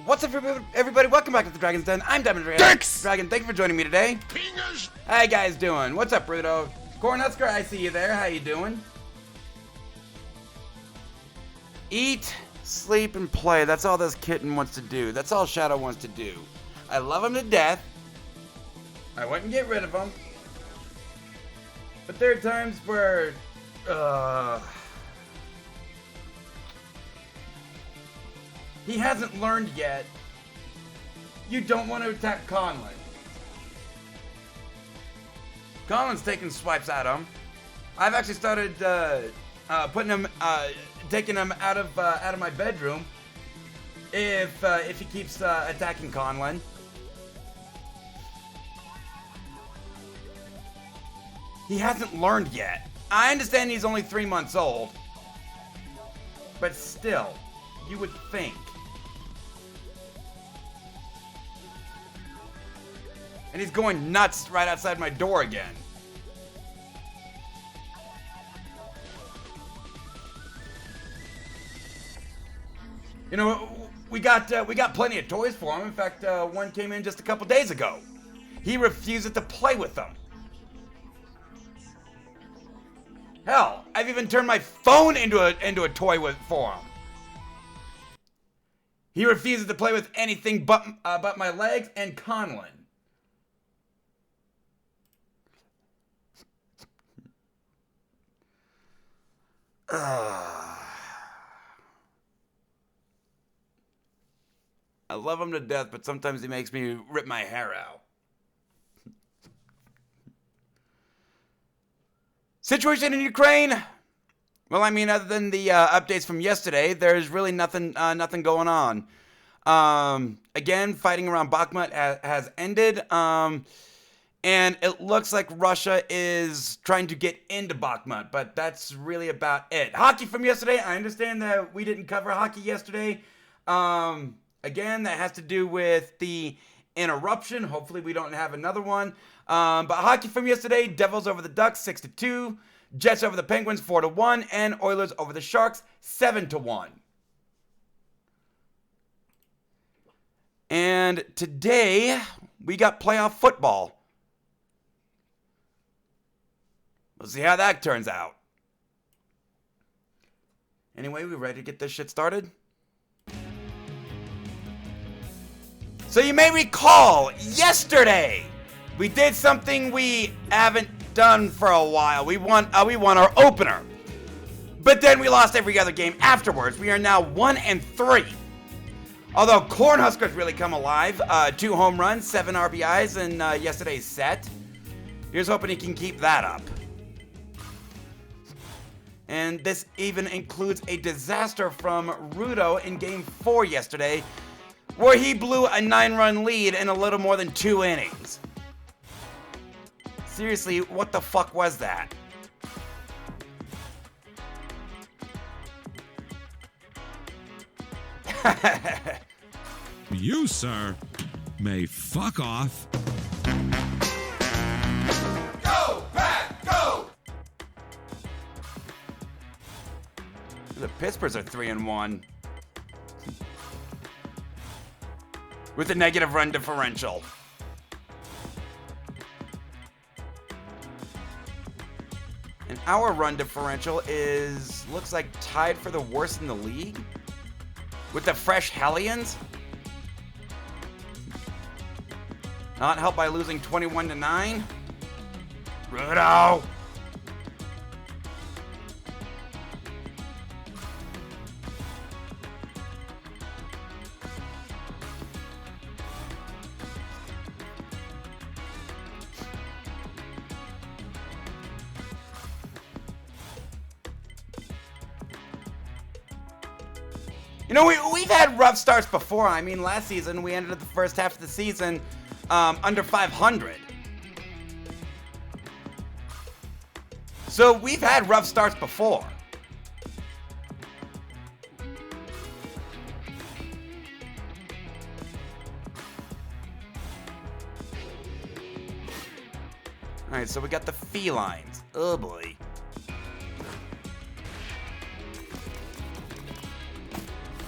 What's up, everybody? Welcome back to the Dragon's Den. I'm Diamond Dragon. Thank you for joining me today. Fingers. How you guys doing? What's up, Bruto? Cornhusker, I see you there. How you doing? Eat, sleep, and play. That's all this kitten wants to do. That's all Shadow wants to do. I love him to death. I wouldn't get rid of him. But there are times where... he hasn't learned yet. You don't want to attack Conlon. Conlon's taking swipes at him. I've actually started putting him, taking him out of my bedroom if he keeps attacking Conlon. He hasn't learned yet. I understand he's only 3 months old, but still, you would think. And he's going nuts right outside my door again. You know, we got plenty of toys for him. In fact, one came in just a couple days ago. He refuses to play with them. Hell, I've even turned my phone into a toy for him. He refuses to play with anything but my legs and Conlon. I love him to death, but sometimes he makes me rip my hair out. Situation in Ukraine? Well, I mean, other than the updates from yesterday, there's really nothing going on. Again, fighting around Bakhmut has ended. And it looks like Russia is trying to get into Bakhmut, but that's really about it. Hockey from yesterday. I understand that we didn't cover hockey yesterday. Again, that has to do with the interruption. Hopefully we don't have another one. But hockey from yesterday, Devils over the Ducks 6-2, Jets over the Penguins 4-1, and Oilers over the Sharks 7-1. And today we got playoff football. We'll see how that turns out. Anyway, we ready to get this shit started? So you may recall, yesterday, we did something we haven't done for a while. We won our opener. But then we lost every other game afterwards. We are now 1-3. Although Cornhusker's really come alive. 2 home runs, 7 RBIs in yesterday's set. Here's hoping he can keep that up. And this even includes a disaster from Rudo in Game 4 yesterday, where he blew a 9-run lead in a little more than 2 innings. Seriously, what the fuck was that? You, sir, may fuck off. Go, Pack, go! The Pittsburghs are 3-1. With a negative run differential. And our run differential looks like tied for the worst in the league. With the fresh Hellions. Not helped by losing 21-9. Rudo! You know, we've had rough starts before. I mean, last season we ended the first half of the season under 500. So we've had rough starts before. All right, so we got the felines. Oh boy.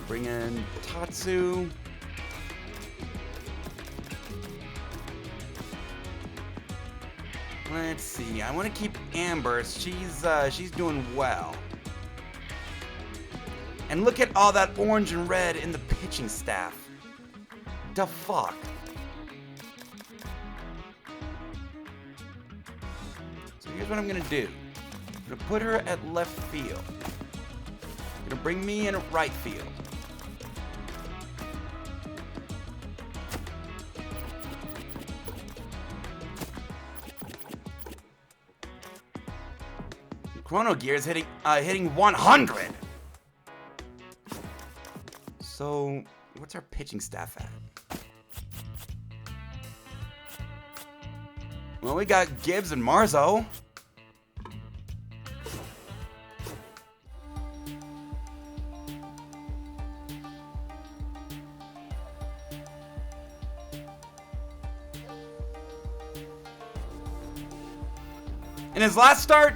Bring in Tatsu. Let's see. I want to keep Amber. She's doing well. And look at all that orange and red in the pitching staff. The fuck? So here's what I'm gonna do. I'm gonna put her at left field. I'm gonna bring me in at right field. Chrono Gear is hitting 100. So, what's our pitching staff at? Well, we got Gibbs and Marzo. In his last start,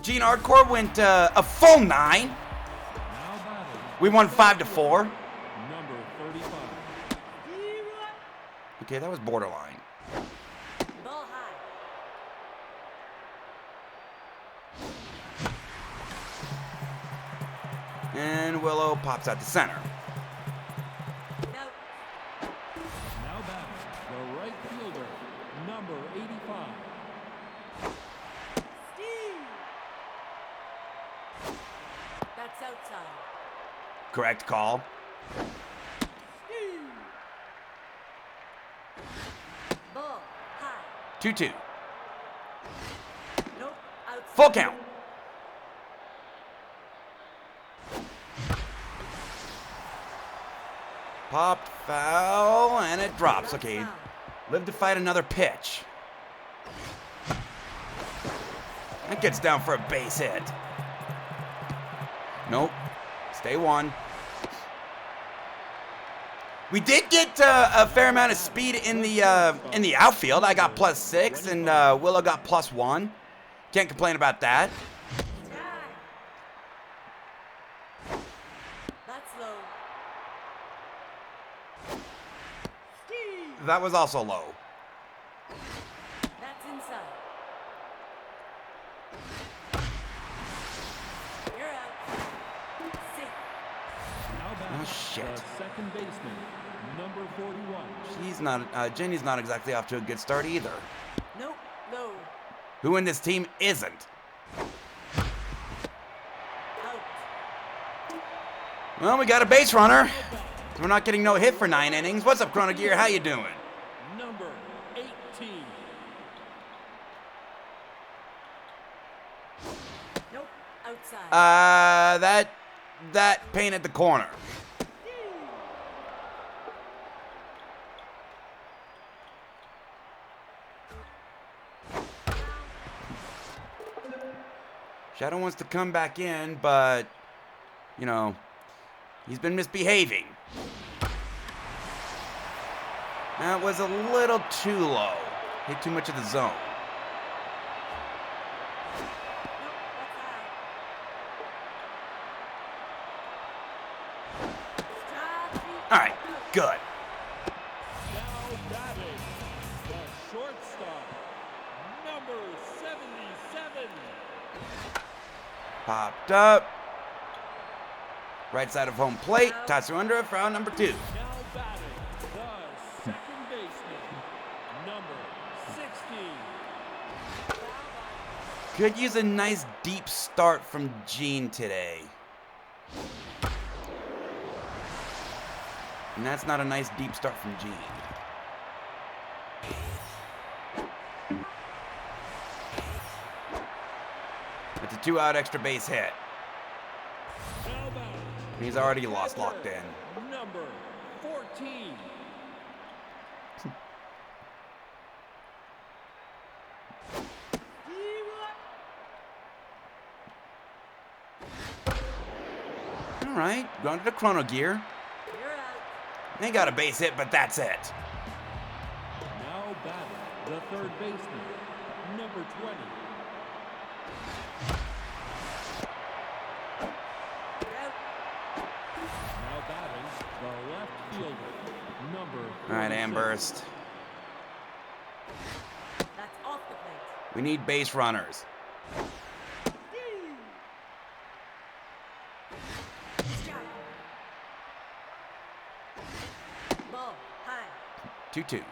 Gene Hardcore went a full 9. We won 5-4. Number 35. Okay, that was borderline. Ball high. And Willow pops out to center. No. Now batting, the right fielder, number 85. Steve. That's outside. Correct call. Steve. Ball high. 2-2. Nope. Outside. Full count. Popped foul, and it drops. Okay, live to fight another pitch. That gets down for a base hit. Nope. Stay one. We did get a fair amount of speed in the outfield. I got +6, and Willow got +1. Can't complain about that. That's low. Steve. That was also low. That's inside. You're out. Safe. Now batting, Oh, shit. the second baseman, number 41. She's not. Jenny's not exactly off to a good start either. Nope. Low. Who in this team isn't? Out. Well, we got a base runner. We're not getting no hit for 9 innings. What's up, Chrono Gear? How you doing? Number 18. Nope. Outside. That painted the corner. Shadow wants to come back in, but, you know, He's been misbehaving. That was a little too low. Hit too much of the zone. All right, good. Now batting, the shortstop, number 77. Popped up. Right side of home plate. Toss her under for out number 2. Now batting, the second baseman, number 16. Could use a nice deep start from Gene today. And that's not a nice deep start from Gene. It's a 2-out extra base hit. Now batting, He's already lost locked in. number 14. All right, going to the chrono gear. You're out. They got a base hit, but that's it. Now batting, the third baseman, number 20. You're out. Now batting, the left fielder, number 46. All right, Amherst. That's off the plate. We need base runners. Strike. Ball high. 2-2.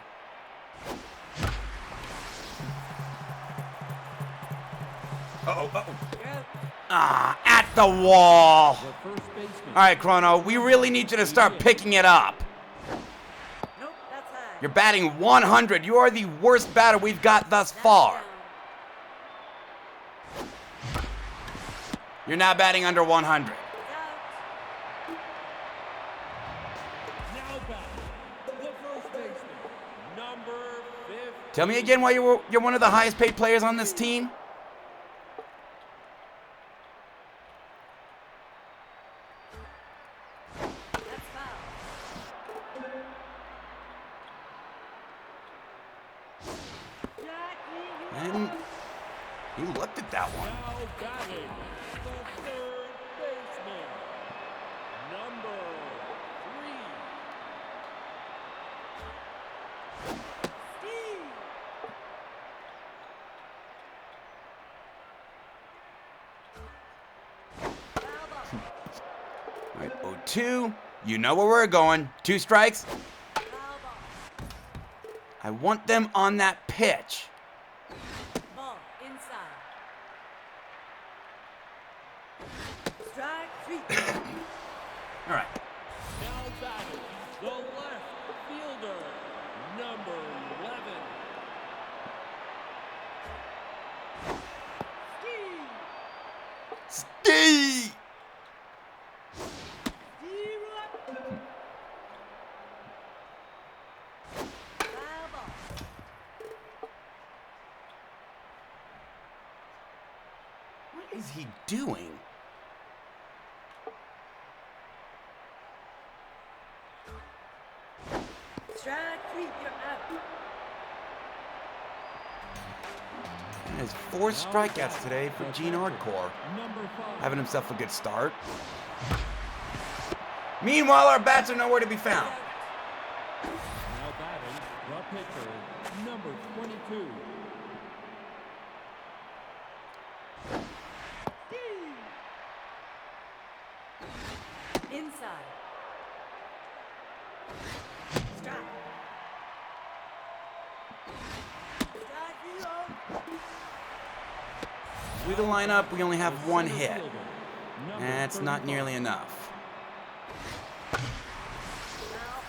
Uh-oh, uh-oh. You're out. Ah, at the wall. The first baseman. All right, Chrono, we really need you to start picking it up. Nope, that's high. You're batting 100. You are the worst batter we've got thus That's far. down. You're now batting under 100. Out. Now batting, the first baseman, number 15. Tell me again why you're one of the highest paid players on this team? That's foul. And you looked at that one. Now batting, the third baseman, number 3. Steve. Foul ball. All right, 0-2. You know where we're going. 2 strikes. Foul ball. I want them on that pitch. Ball inside. Strike 3. All right. Now batting, the left fielder, number 11. Steve! Foul ball. What is he doing? Strike 3. You're out. He has 4 strikeouts today for Gene Hardcore. Number 5. Having himself a good start. Meanwhile, our bats are nowhere to be found. Now batting, the pitcher, number 22. Inside. Strike. Strike 3. Through the lineup, we only have 1 Center hit. fielder, number That's not 35. nearly enough.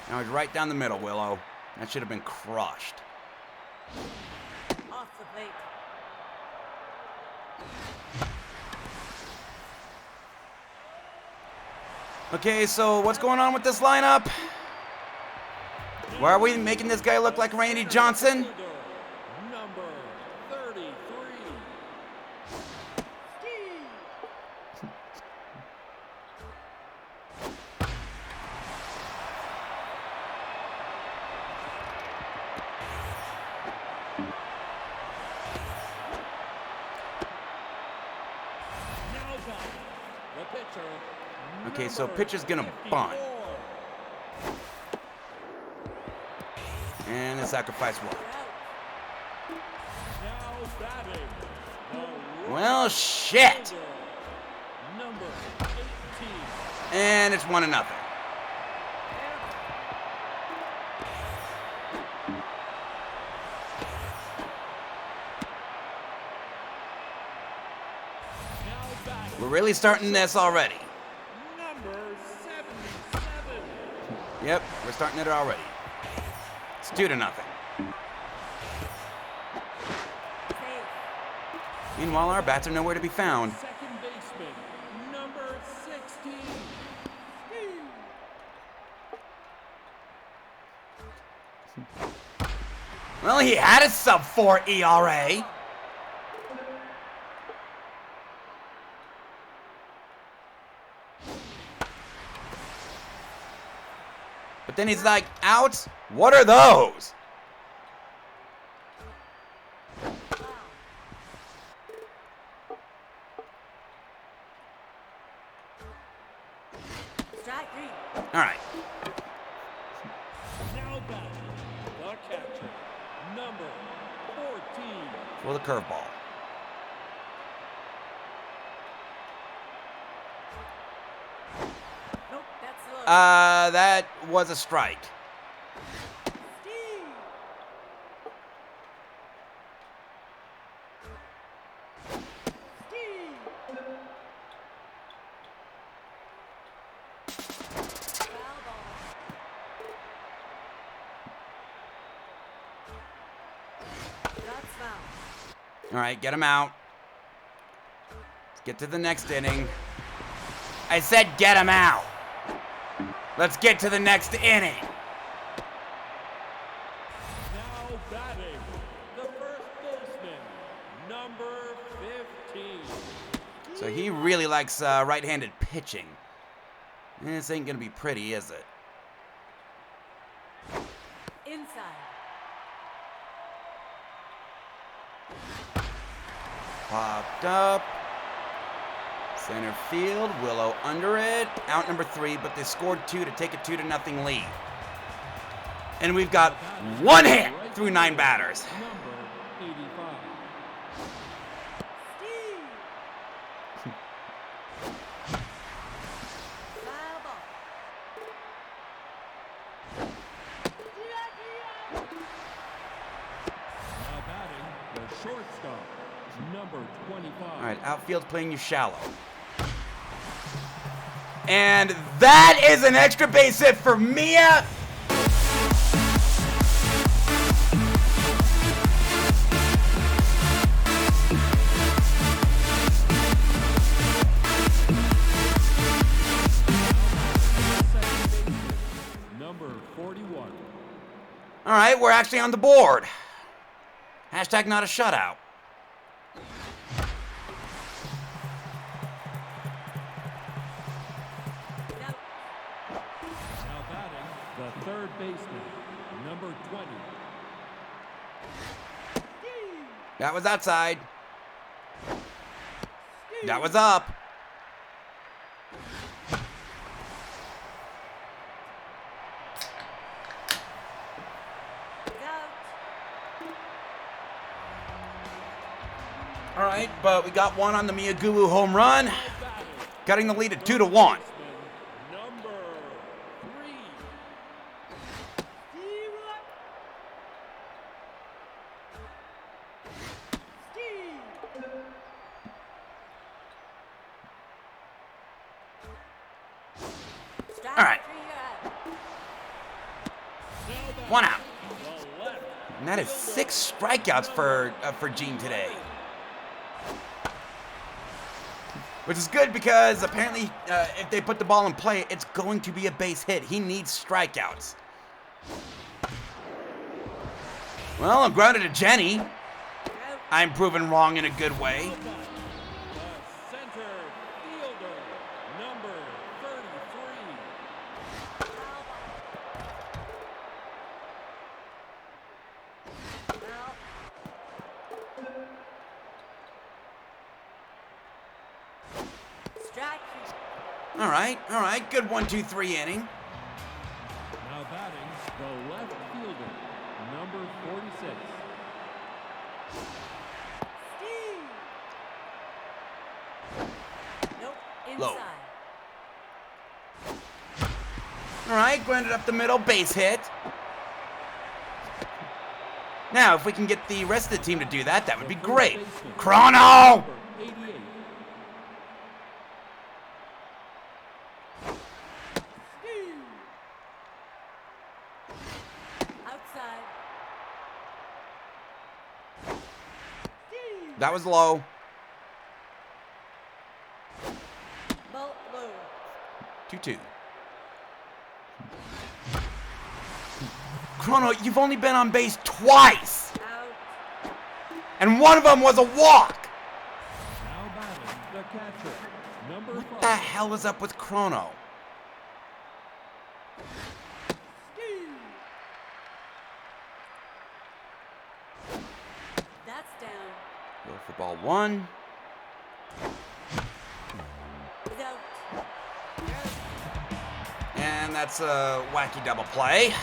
Now it's right down the middle, Willow. That should have been crushed. Off the plate. Okay, so what's going on with this lineup? Why are we making this guy look like Randy Johnson? Fielder, number 33. Okay, so pitcher's gonna bunt. And the sacrifice worked. Now batting. The Well, shit. number 18. And it's 1-0. Now batting. We're really starting this already. Number 77. Yep, we're starting it already. It's 2-0. Safe. Meanwhile, our bats are nowhere to be found. Second baseman. Number 16. Well, he had a sub-4 ERA. But then he's like, outs? What are those? Strike three. All right. Now batting. The catcher. Number 14. For the curveball. Nope, that's low. That was a strike. Steve. Steve. Foul ball. That's foul. All right, get him out. Let's get to the next inning. I said get him out. Let's get to the next inning. Now batting. The first baseman. Number 15. So he really likes right-handed pitching. This ain't gonna be pretty, is it? Inside. Popped up. Center field. Willow under it. Out number 3, but they scored 2 to take a 2-0 lead. And we've got 1 hit through 9 batters. Number 85. Steve. Foul ball. Now batting. The shortstop. Number 25. All right, outfield's playing you shallow. And that is an extra base hit for Mia. Second baseman. Number 41. All right, we're actually on the board. Hashtag not a shutout. Now, Now batting. The third baseman. Number 20. That was outside. That was up. out. All right, but we got one on the Miyaguru home run, Batting. cutting the lead to 2-1. Baseman. Number 3. Strike All right. three, you're out. Now batting. 1 out. The left. And that is 6 strikeouts for Gene today. Which is good because apparently if they put the ball in play, it's going to be a base hit. He needs strikeouts. Well, I'm grounded to Jenny. You're out. I'm proven wrong in a good way. The center fielder. Number 33. Foul ball. Foul. Strike three. All right. Good 1-2-3 inning. Now batting, the left fielder, number 46. Steve. Nope. Low. Inside. All right, grounded up the middle, base hit. Now, if we can get the rest of the team to do that, that would be great. Chrono! Number 88. Outside. That was low. Ball low. 2-2. Chrono, you've only been on base twice, Out. and one of them was a walk. Now batting, the catcher, number 5. What the hell is up with Chrono? That's down. Go for ball 1. He's out. And that's a wacky double play. Now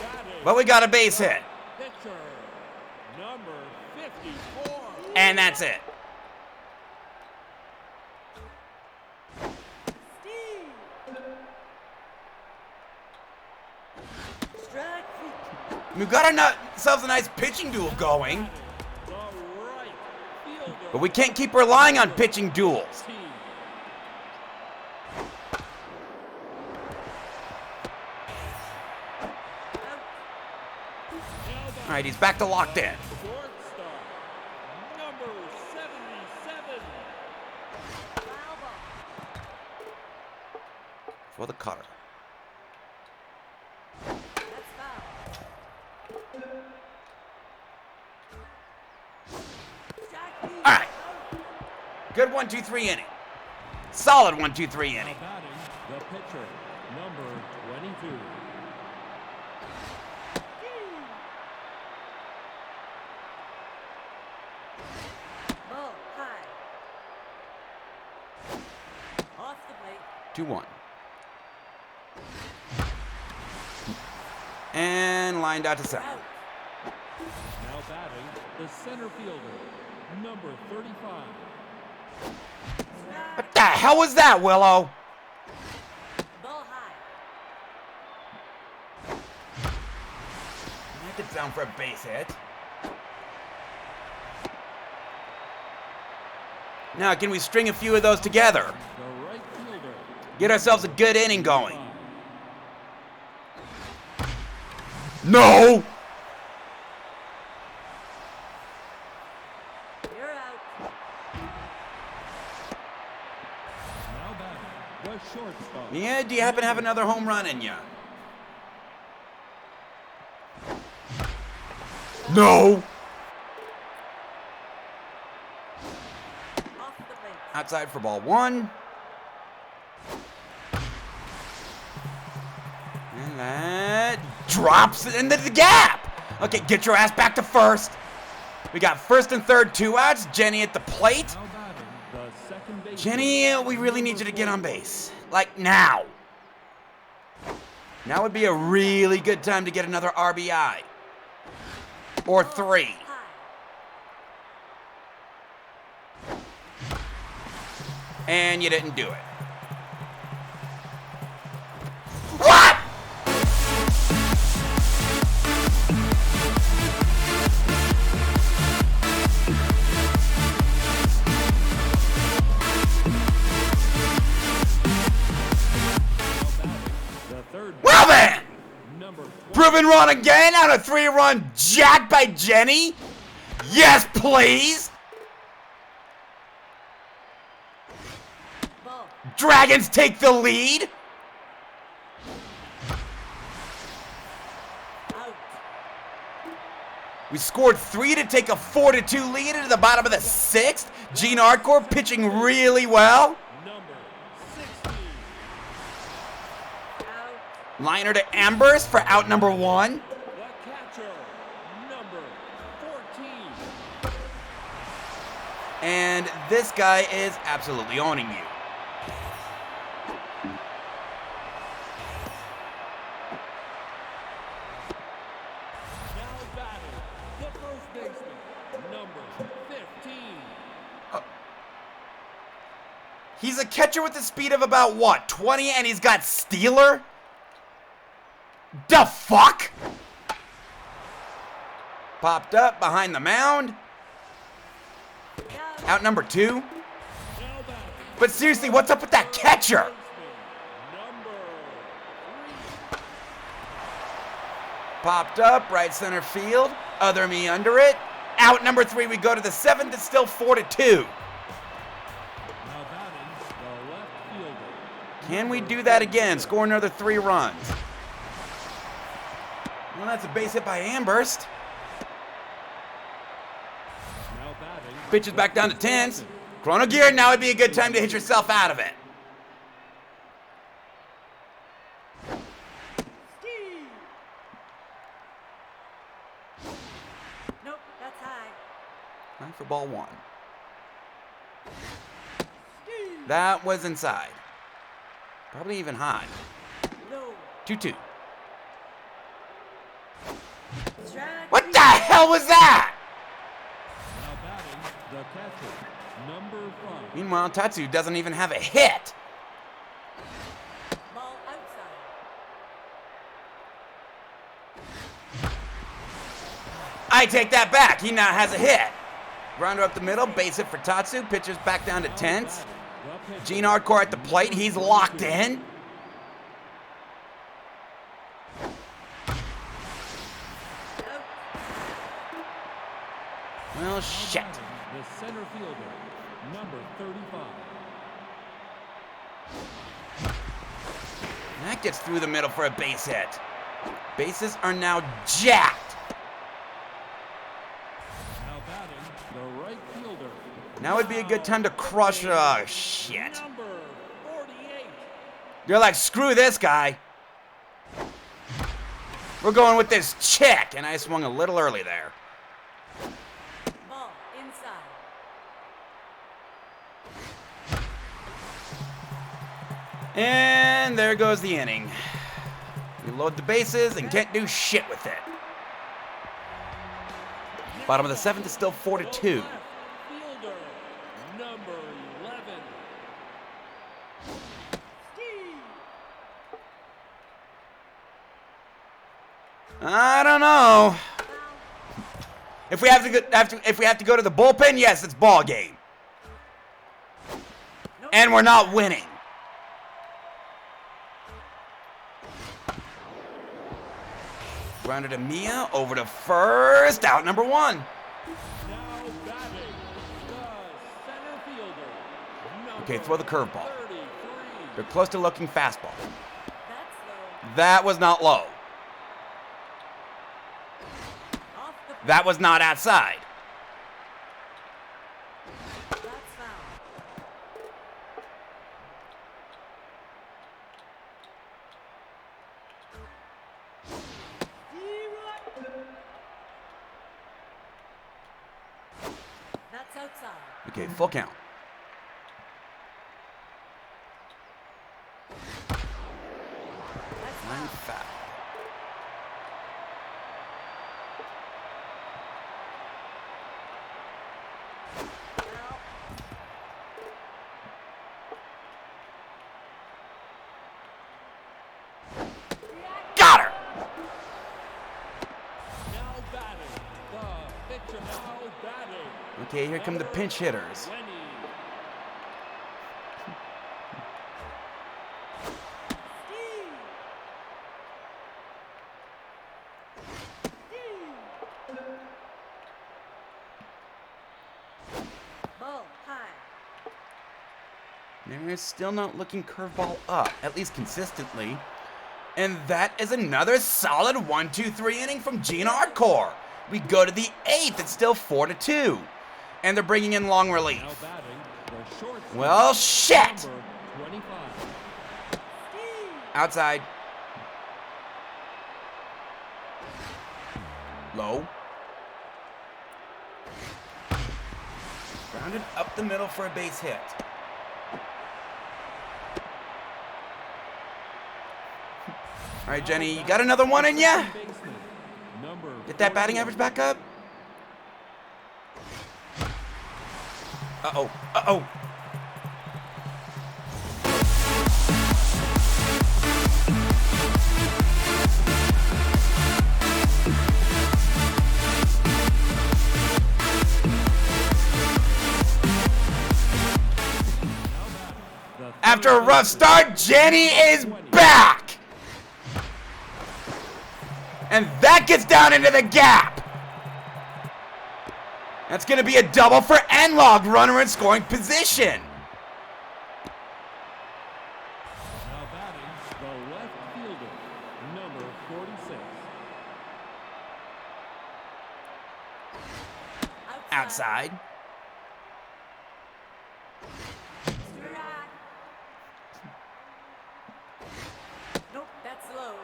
batting, But we got a base hit. pitcher, number 54. And that's it. Steve. Strike three. We've got ourselves a nice pitching duel going, The right fielder. but we can't keep relying on pitching duels. Team. All right, he's back to locked in. Shortstop, number 77. Foul ball. For the cutter. That's foul. Strike three. All right. Good 1-2-3 inning. Solid 1-2-3 inning. Now batting, the pitcher, number 22. Ball high. Off the plate. 2-1. And lined out to center. Out. Now batting, the center fielder, number 35. Strike. What the hell was that, Willow? Ball high. That gets down for a base hit. Now, can we string a few of those together? The right fielder, Get ourselves a good inning going. No! You're out. Now batting, the shortstop. Yeah, do you happen to have another home run in ya? No! Off the plate. Outside for ball 1. And that drops it into the gap. Okay, get your ass back to first. We got first and third, 2 outs. Jenny at the plate. Now batting, the second base. Jenny, we really need you to get on base. Like now. Now would be a really good time to get another RBI. Or 3. High. And you didn't do it. What? The third Well then! number 20. Proven wrong again on a 3-run jack by Jenny? Yes, please! Ball. Dragons take the lead. Out. We scored 3 to take a 4-2 lead into the bottom of the 6th. Gene Hardcore pitching really well. Number 60. Out. Liner to Ambers for out number 1. The catcher, number 14. And this guy is absolutely owning you. He's a catcher with the speed of about, what, 20, and he's got stealer? The fuck? Popped up behind the mound. Out number 2. But seriously, what's up with that catcher? Popped up, right center field. Other me under it. Out number 3, we go to the 7th. It's still 4-2. Can we do that again? Score another 3 runs. Well, that's a base hit by Amherst. Pitches back down to 10s. Chrono gear, now would be a good time to hit yourself out of it. Nope, that's high. High for ball 1. That was inside. Probably even high. Low. 2-2. Strike. What the hell was that? Now batting, the catcher, number 5. Meanwhile, Tatsu doesn't even have a hit. Ball outside. I take that back. He now has a hit. Grounder up the middle, base hit for Tatsu. Pitches back down to 10s. Gene Hardcore at the plate. He's locked in. Well, shit. The center fielder, number 35. That gets through the middle for a base hit. Bases are now jacked. Now batting, the right fielder. Now would be a good time to crush. Oh, shit. Number 48. You're like, screw this guy. We're going with this chick. And I swung a little early there. Ball inside. And there goes the inning. We load the bases and can't do shit with it. Bottom of the 7th is still 4-2. Left fielder, number 11. I don't know. If we have to go to the bullpen, yes, it's ball game. And we're not winning. Grounded to Mia, over to first, out number 1. Now batting, the center fielder, number Okay, throw the curveball. 33. They're close to looking fastball. That's low. That was not low. Off the That was not outside. That's foul. That's outside. Okay, full count. That's Line foul. foul. Foul. Got her! Now batting, the pitcher now batting. Okay, here come the pinch hitters. 20. Ball high. They're still not looking curveball up, at least consistently. And that is another solid 1-2-3 inning from Gene Hardcore. We go to the 8th. It's still 4-2. And they're bringing in long Now relief. batting, the shortstop, Well, shit! number 25. Outside. Low. Grounded up the middle for a base hit. All right, Jenny, you got another one in ya? Baseman, number Get that batting average back up. Uh-oh. Uh-oh. After a rough start, Jenny is back. And that gets down into the gap. That's going to be a double for Enlog, runner in scoring position. Now batting, the left fielder, number 46. Outside. Strike. Nope, that's low.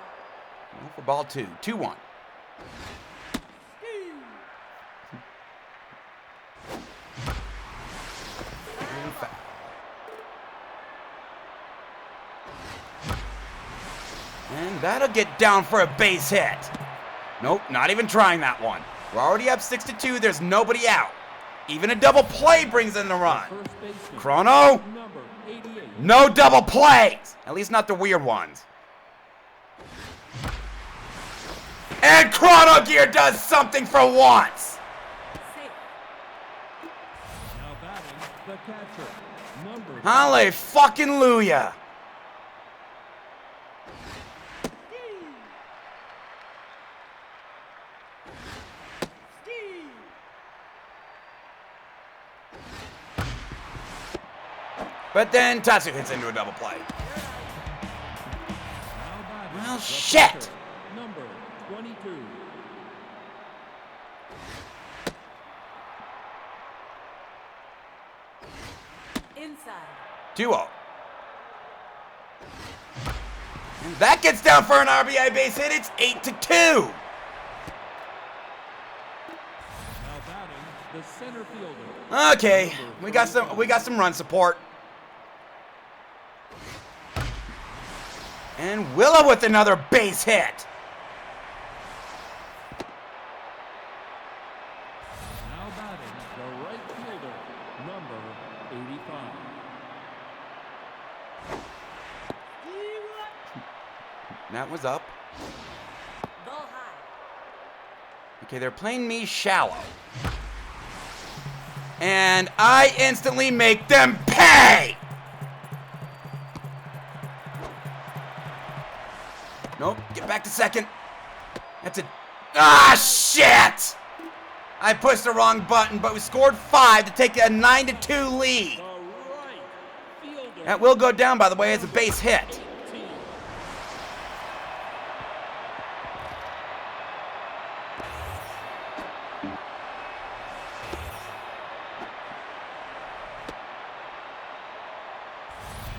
For ball 2. 2-1. And foul. And that'll get down for a base hit. Nope, not even trying that one. We're already up 6-2. There's nobody out. Even a double play brings in the run. First baseman, Chrono, number 88. no double plays. At least not the weird ones. And Chrono Gear does something for once. Safe. Now batting, the catcher, number Hallelujah. But then Tatsu hits into a double play. Now batting, Well, the shit. catcher, number 22. Inside. 2-0. And that gets down for an RBI base hit. It's 8-2. Now batting, the center fielder. Okay, we got some run support. And Willow with another base hit. Now batting, the right fielder, number 85. That was up. Ball high. Okay, they're playing me shallow. And I instantly make them pay! Nope, get back to second. That's a... Ah, shit! I pushed the wrong button, but we scored 5 to take a 9-2 lead. The right fielder. That will go down, by the way, as a base hit.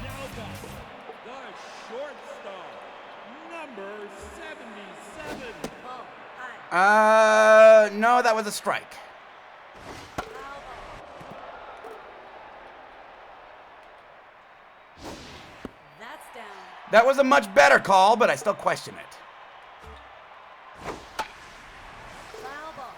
Now batting, the shortstop, number 77. Ball high. No, that was a strike. Foul ball. That's down. That was a much better call, but I still question it. Foul ball.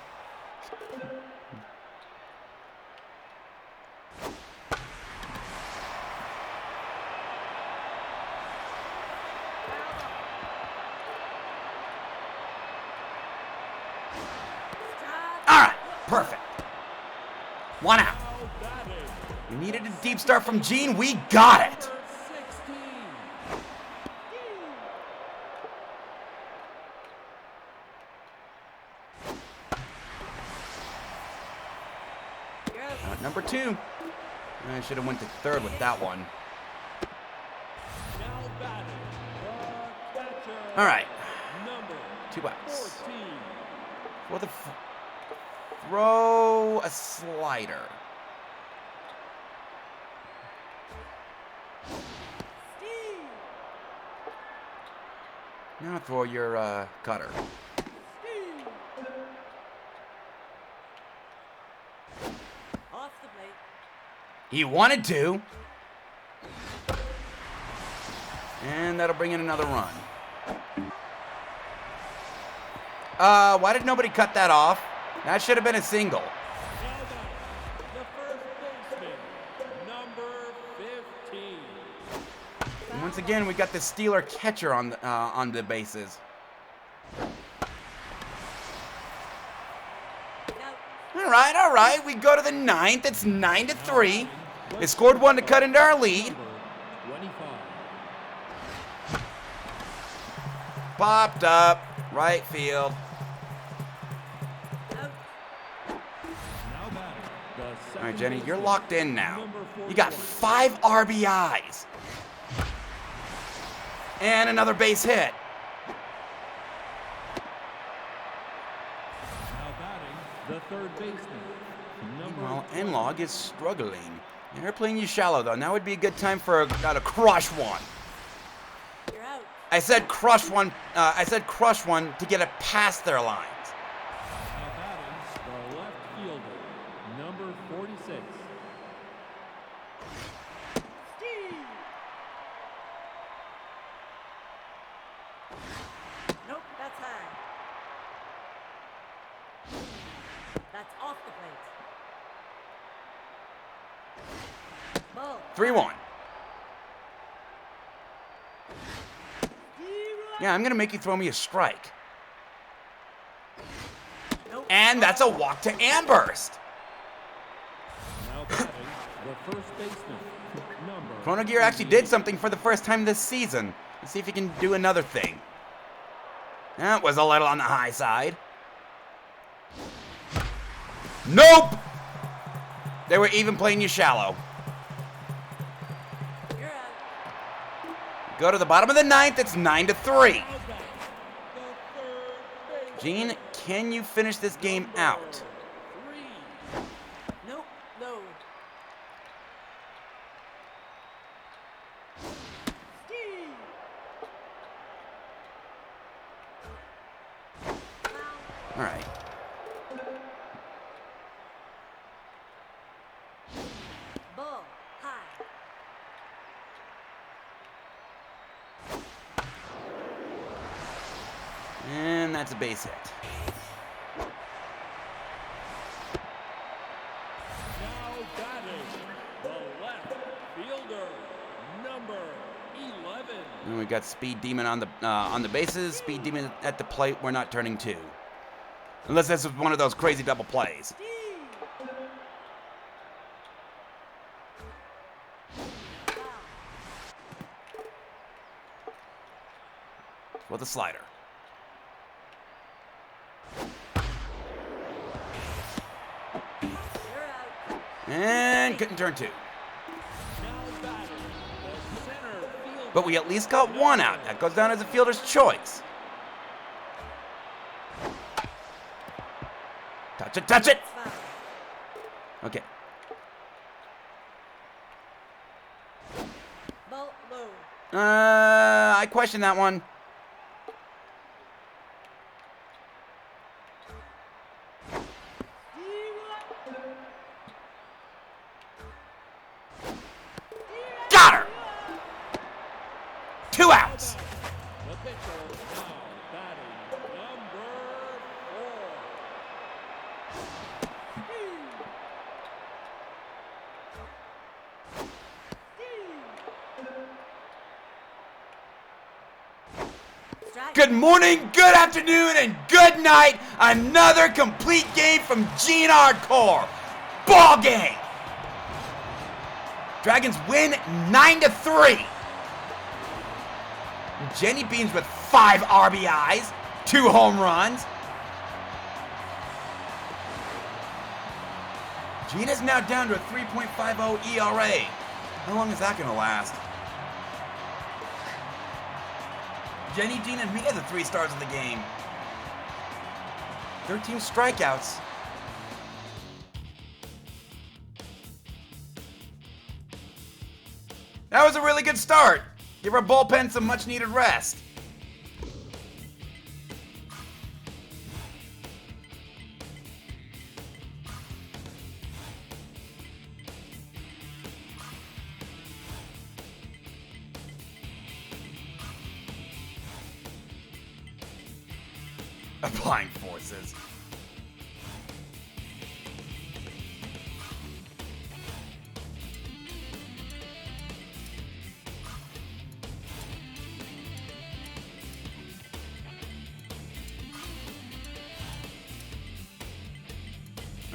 All right, perfect. 1 out. Now batting, We needed a deep start from Gene. We got it. number 16. Yes. Number 2. I should have went to third with that one. Now batting, the catcher, All right, number 2 outs. 14. For the throw a slider. Steve. Now throw your cutter. Off the plate. He wanted to. And that'll bring in another run. Why did nobody cut that off? That should have been a single. Now batting, the first baseman, number 15. And once again, we got the Steeler catcher on the bases. Out. All right. We go to the 9th. It's 9-3. They scored 1 to cut into our lead. Number 25. Popped up. Right field. Out. Now batting, the All second right, Jenny, you're baseman, locked in now. number You got 41. 5 RBIs. And another base hit. Now batting, the third baseman, number Meanwhile, Enlog is struggling. They're playing you shallow, though. Now would be a good time for a crush one. You're out. I said crush one. I said crush one to get it past their lines. Now batting, the left fielder, number 46. Steve. Nope, that's high. That's off the plate. Ball. 3-1. Zero. Yeah, I'm gonna make you throw me a strike. Nope. And that's a walk to Amherst. Now batting, the first baseman, number Chrono Gear actually did something for the first time this season. Let's see if he can do another thing. That was a little on the high side. Nope! They were even playing you shallow. You're out. Go to the bottom of the ninth, it's 9-3. Now batting, the third baseman, Gene, can you finish this game out? 3. Nope. No. Steve. Foul. All right. Ball. High. And that's a base hit. Now batting, the left fielder, number 11. And we got Speed Demon on the bases, Speed Demon at the plate. We're not turning 2. Unless this is one of those crazy double plays. Steve. Foul. With a slider. You're out. And couldn't turn 2. Now batting, the center fielder. But we at least got 1 out. That goes down as a fielder's choice. Touch it, touch it! It's foul. Okay. Ball low. I question that one. Got her! 2 outs. The pitcher now batting, number 4. Strike. Good morning, good afternoon, and good night. Another complete game from Gene Hardcore. Ball game. Dragons win 9-3. Jenny Beans with 5 RBIs, 2 home runs. Gene is now down to a 3.50 ERA. How long is that going to last? Jenny, Gene, and me are the 3 stars of the game. 13 strikeouts. That was a really good start. Give our bullpen some much needed rest. Applying forces.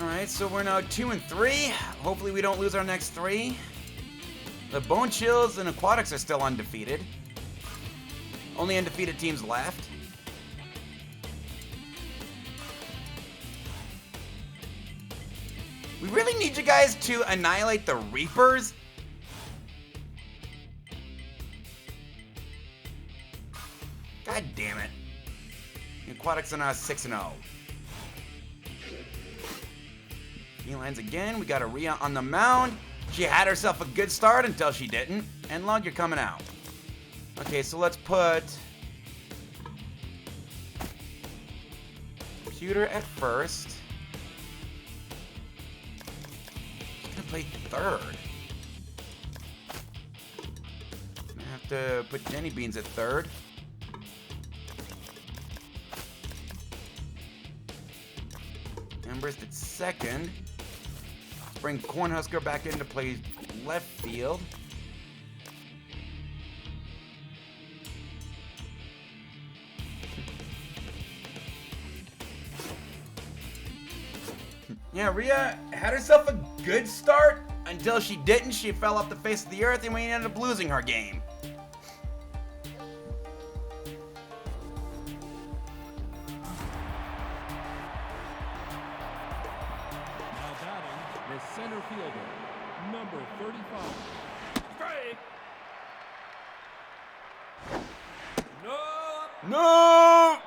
Alright, so we're now 2-3. Hopefully we don't lose our next 3. The Bone Chills and Aquatics are still undefeated. Only undefeated teams left. We really need you guys to annihilate the Reapers. God damn it. Aquatics are now 6-0. Felines again. We got Rhea on the mound. She had herself a good start until she didn't. And Lug, you're coming out. Okay, so let's put Computer at first. She's gonna play third. Gonna have to put Jenny Beans at third. Emberst at second. Let's bring Cornhusker back in to play left field. Yeah, Rhea had herself a good start until she didn't. She fell off the face of the earth and we ended up losing her game. Now batting, the center fielder, number 35. Strike! No! No!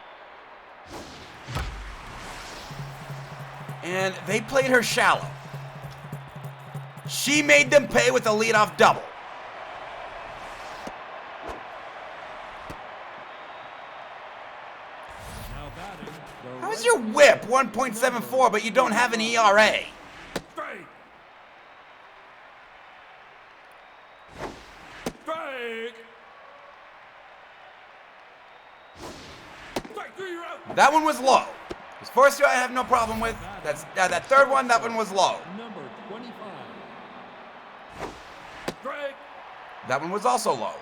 And they played her shallow. She made them pay with a leadoff double. Now batting, the How's your whip 1.74 but you don't have an ERA? strike! Strike! Strike 3, you're out! That one was low. This first two I have no problem with. That's that third one, that one was low. Number 25. Strike! That one was also low.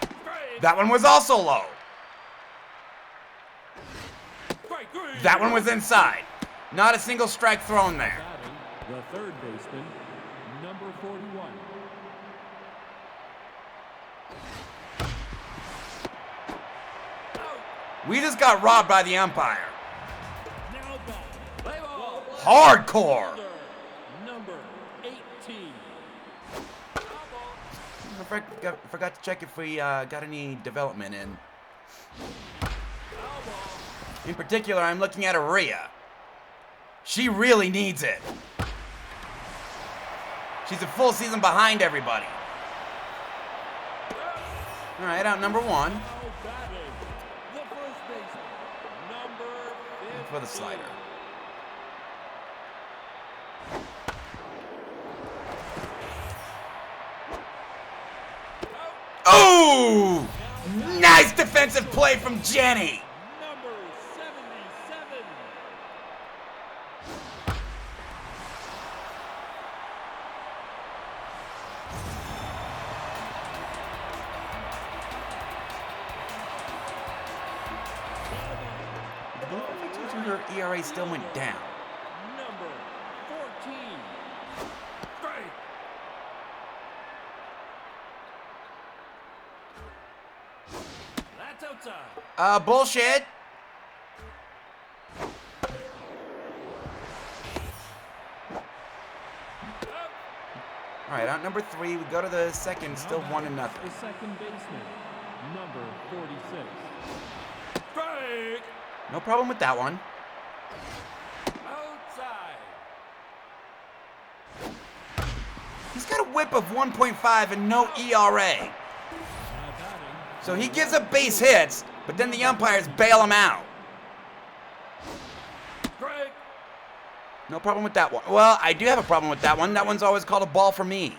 Strike! That one was also low. Strike 3! That one was inside. Not a single strike thrown there. Batting, the third baseman, number 41. We just got robbed by the umpire. Now batting, play ball. Hardcore. Number 18. I forgot to check if we got any development in. In particular, I'm looking at Rhea. She really needs it. She's a full season behind everybody. All right, out number one. Now batting, the first baseman, number 15. For the slider. Oh! Nice defensive play from Jenny. Number 77. Her ERA still went down. Number 14. Strike! That's outside. Bullshit. All right, out number 3. We go to the second, still Now 1-0. batting, the second baseman, number 46. Strike! No problem with that one. Outside. He's got a whip of 1.5 and no ERA. Now batting, So he gives up base hits, but then the umpires bail him out. strike! No problem with that one. Well, I do have a problem with that one. That one's always called a ball for me.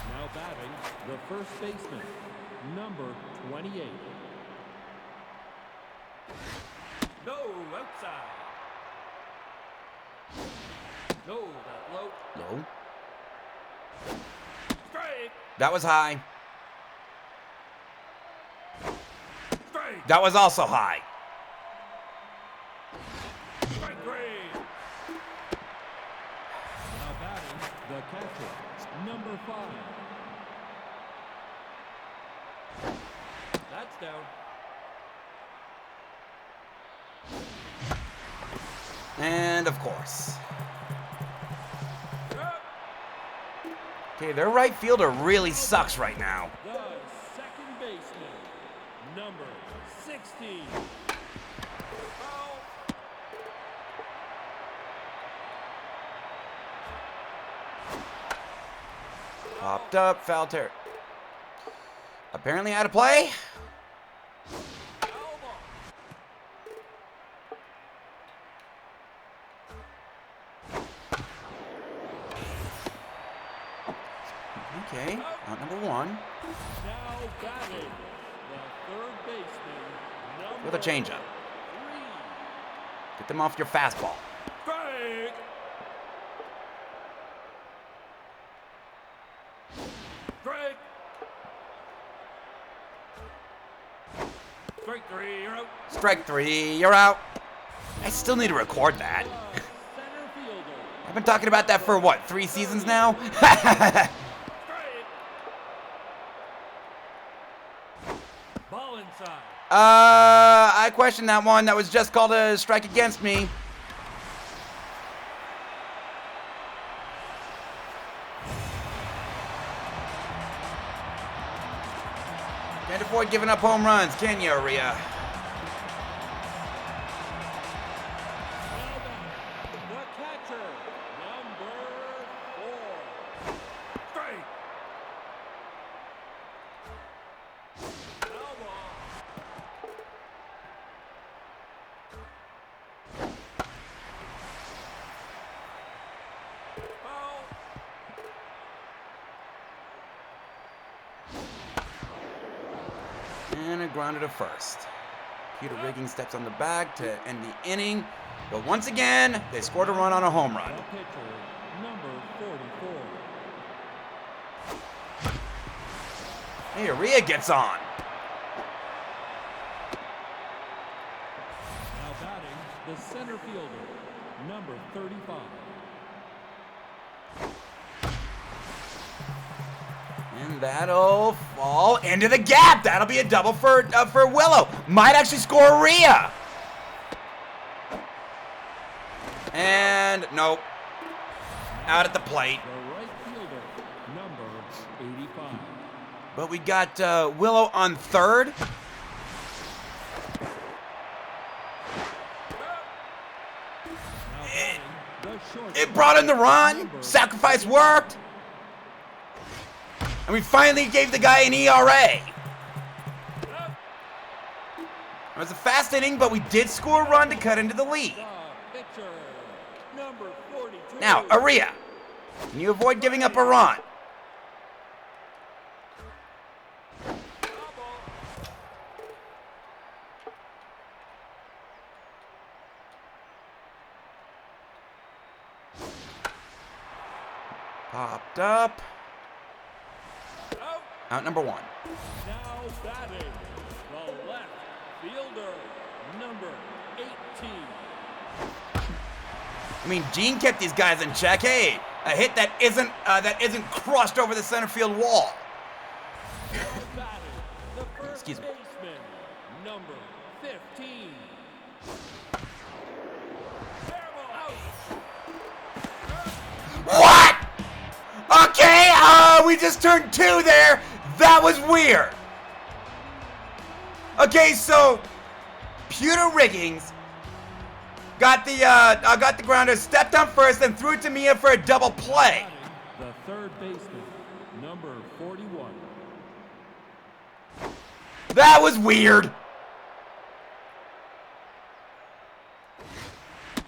Now batting, the first baseman, number 28. No, outside. No, that low. Low. Strike! That was high. Strike! That was also high. The catcher, number 5. That's down. And of course. Okay, their right fielder really sucks right now. The second baseman, number 16. Foul. Popped up, foul territory. Apparently out of play. Foul ball. Okay, out number 1. Now batting, the third baseman, number With a changeup. 3. Get them off your fastball. Strike. Strike. Strike 3, you're out. Strike 3, you're out. I still need to record that. The center fielder. I've been talking about that for what, 3 seasons now? Strike. Ball inside. I question that one. That was just called a strike against me. Can't avoid giving up home runs, can you, Rhea? The catcher, number 4. Strike. Foul ball. Foul. And a grounder to first. Peter Rigging steps on the bag to end the inning. But once again, they scored a run on a home run. The pitcher, number 44. Hey, Rhea gets on. Now batting, the center fielder, number 35. And that'll fall into the gap. That'll be a double for Willow. Might actually score Rhea. And nope. Out at the plate. The right fielder, number 85. But we got Willow on third. Now batting, the short. It brought in the run. Sacrifice worked. And we finally gave the guy an ERA. It was a fast inning, but we did score a run to cut into the lead. The pitcher, number 42. Now, Aria, can you avoid giving up a run? Foul ball. Popped up. Out. Out number 1. Now batting, the left fielder, number 18. I mean, Gene kept these guys in check. Hey, a hit that isn't crushed over the center field wall. Now batting, the first Excuse me. baseman, number 15. Fair ball out. What? Okay, we just turned 2 there. That was weird. Okay, so Pewter Riggings got the grounder, stepped on first, then threw it to Mia for a double play. Batting, the third baseman, number 41. That was weird.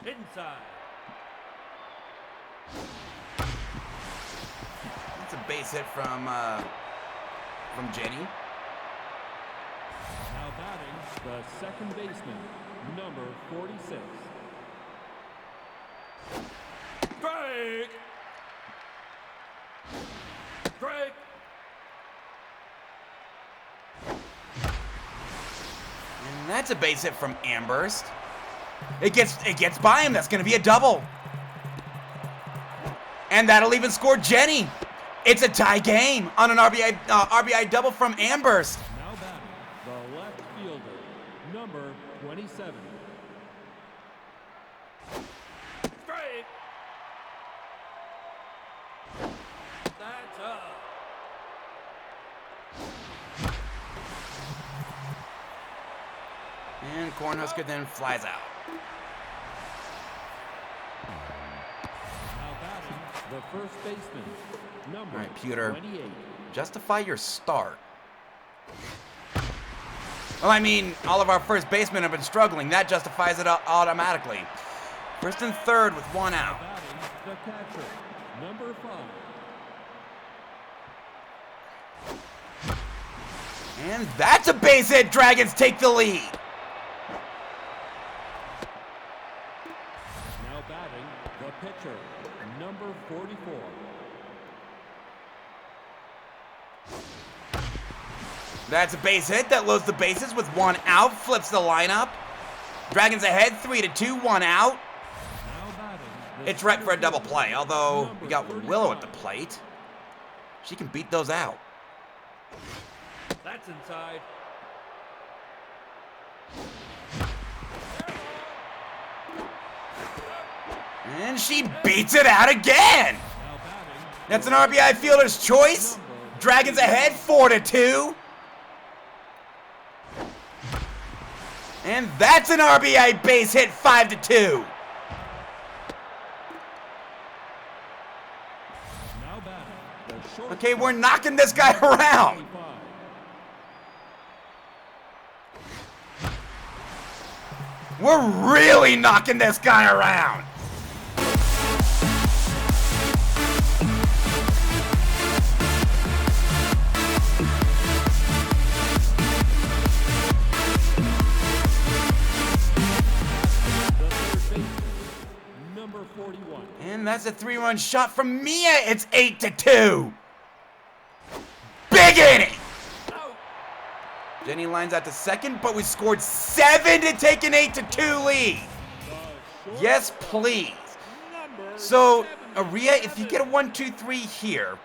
Inside. That's a base hit from Jenny. Now batting, the second baseman, number 46. Strike! Strike! And that's a base hit from Amberst. It gets by him. That's going to be a double. And that'll even score Jenny. It's a tie game on an RBI double from Amberst. Now batting, the left fielder, number 27. Strike. That's up. And Cornhusker then flies out. Now batting, the first baseman, number All right, Pewter. 28. Justify your start. Well, I mean, all of our first basemen have been struggling. That justifies it automatically. First and third with one out. Batting, the catcher, number 5. And that's a base hit. Dragons take the lead. Now batting, the pitcher, number 44. That's a base hit that loads the bases with one out, flips the lineup. Dragons ahead, 3-2, one out. Now batting, the It's right for a center double fielder, play, although number we got Willow at the 35. plate. She can beat those out. That's inside. And she beats it out again. Now batting, That's an RBI fielder's choice. Dragons ahead, 4-2. And that's an RBI base hit, 5-2. now batting, the short Okay, we're knocking this guy around. 25. We're really knocking this guy around. The third baseman, number 41. And that's a 3-run shot from Mia. It's 8-2. Big inning. Out. Jenny lines out to second, but we scored 7 to take an 8-2 lead. The short Yes, please. number So, 77. Aria, if you get a 1-2-3 here,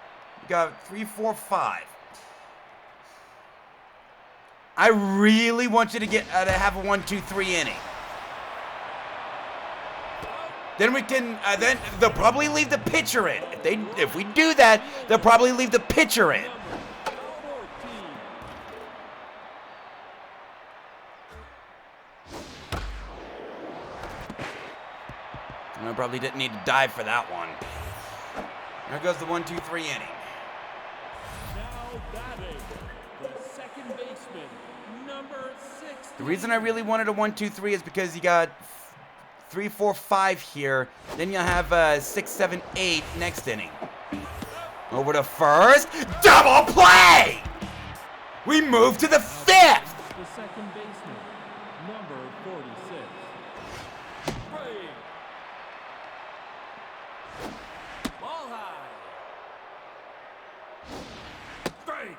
you got 3-4-5. I really want you to get to have a 1-2-3 inning. Then we can. Then they'll probably leave the pitcher in. If we do that, they'll probably leave the pitcher in. 14. I probably didn't need to dive for that one. There goes the 1-2-3 inning. Now batting, the second baseman, number 6. The reason I really wanted a 1-2-3 is because you got 3-4-5 here. Then you'll have 6, 7, 8 next inning. Over to first. Double play! We move to the 5th. The second baseman, number 46. Break. Ball high. Strike.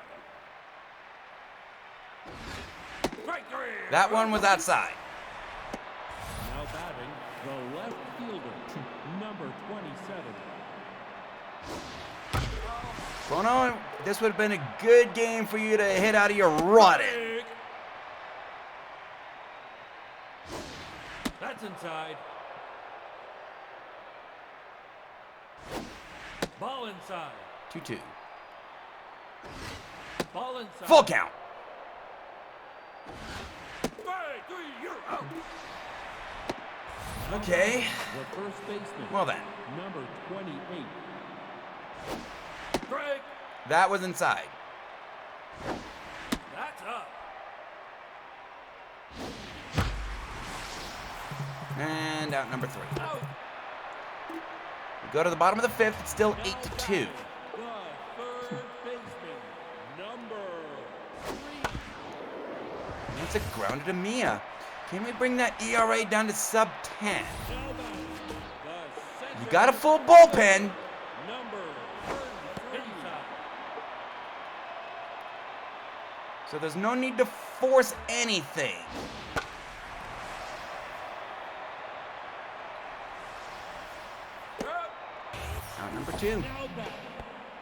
Strike three. That one was outside. Now batting, the left fielder, number 27. Bono, this would have been a good game for you to hit out of your rut in. Break. That's inside. Ball inside. 2-2. Ball inside. Full count. Strike three, you're out. Okay. The first baseman. Well then, Number 28. Strike. that was inside. That's up. And out number 3. Out. We go to the bottom of the 5th. It's still 8-2. The third baseman. Number 3. It's a grounder to Mia. Can we bring that ERA down to sub 10? Now batting, the second You got a full bullpen. number 33. So there's no need to force anything. Out number 2. Now back.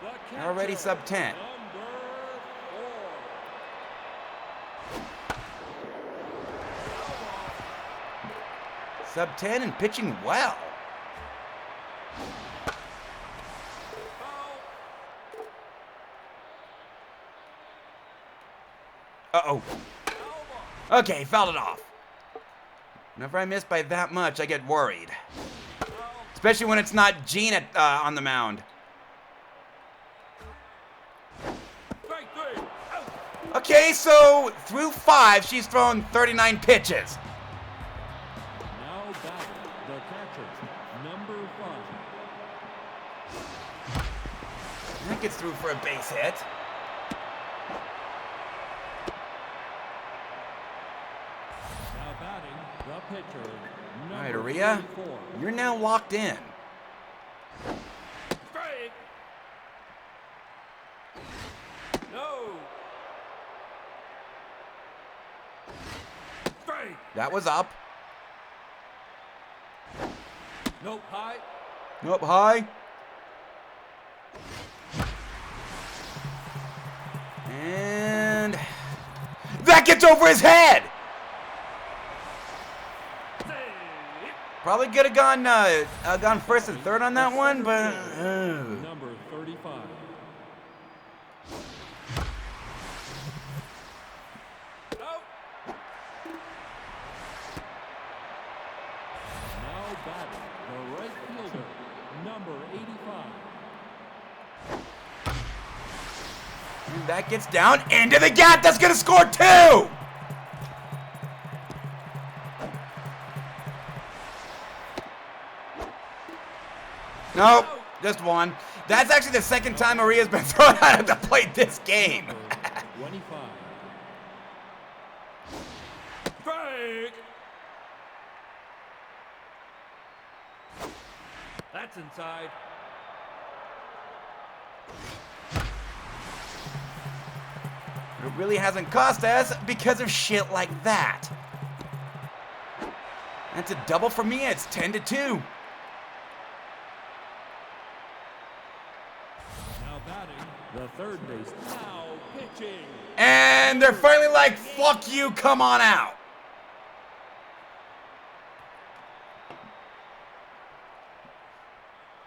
The catcher, Already sub 10. Number 4. Sub 10 and pitching well. Uh-oh. Okay, fouled it off. Whenever I miss by that much, I get worried. Especially when it's not Gene on the mound. Strike 3. Out. Okay, so through 5, she's thrown 39 pitches. Now batting. The catcher, number 5. That gets through for a base hit. Now batting. The pitcher, number All right, Aria, 34. you're now locked in. Strike. No. Strike. That was up. Nope. High. Nope, high. And that gets over his head. Save. Probably could have gone first and third on that one, but Number 35. Out. Now batting. The right fielder, number 85. and that gets down into the gap. That's gonna score 2. Nope, just 1. That's actually the second time Maria's been thrown out of the plate this game. Number 25. Strike. That's inside. It really hasn't cost us because of shit like that. That's a double for me. It's 10-2. Now batting, the third base. Now pitching. And they're finally like, fuck you, come on out.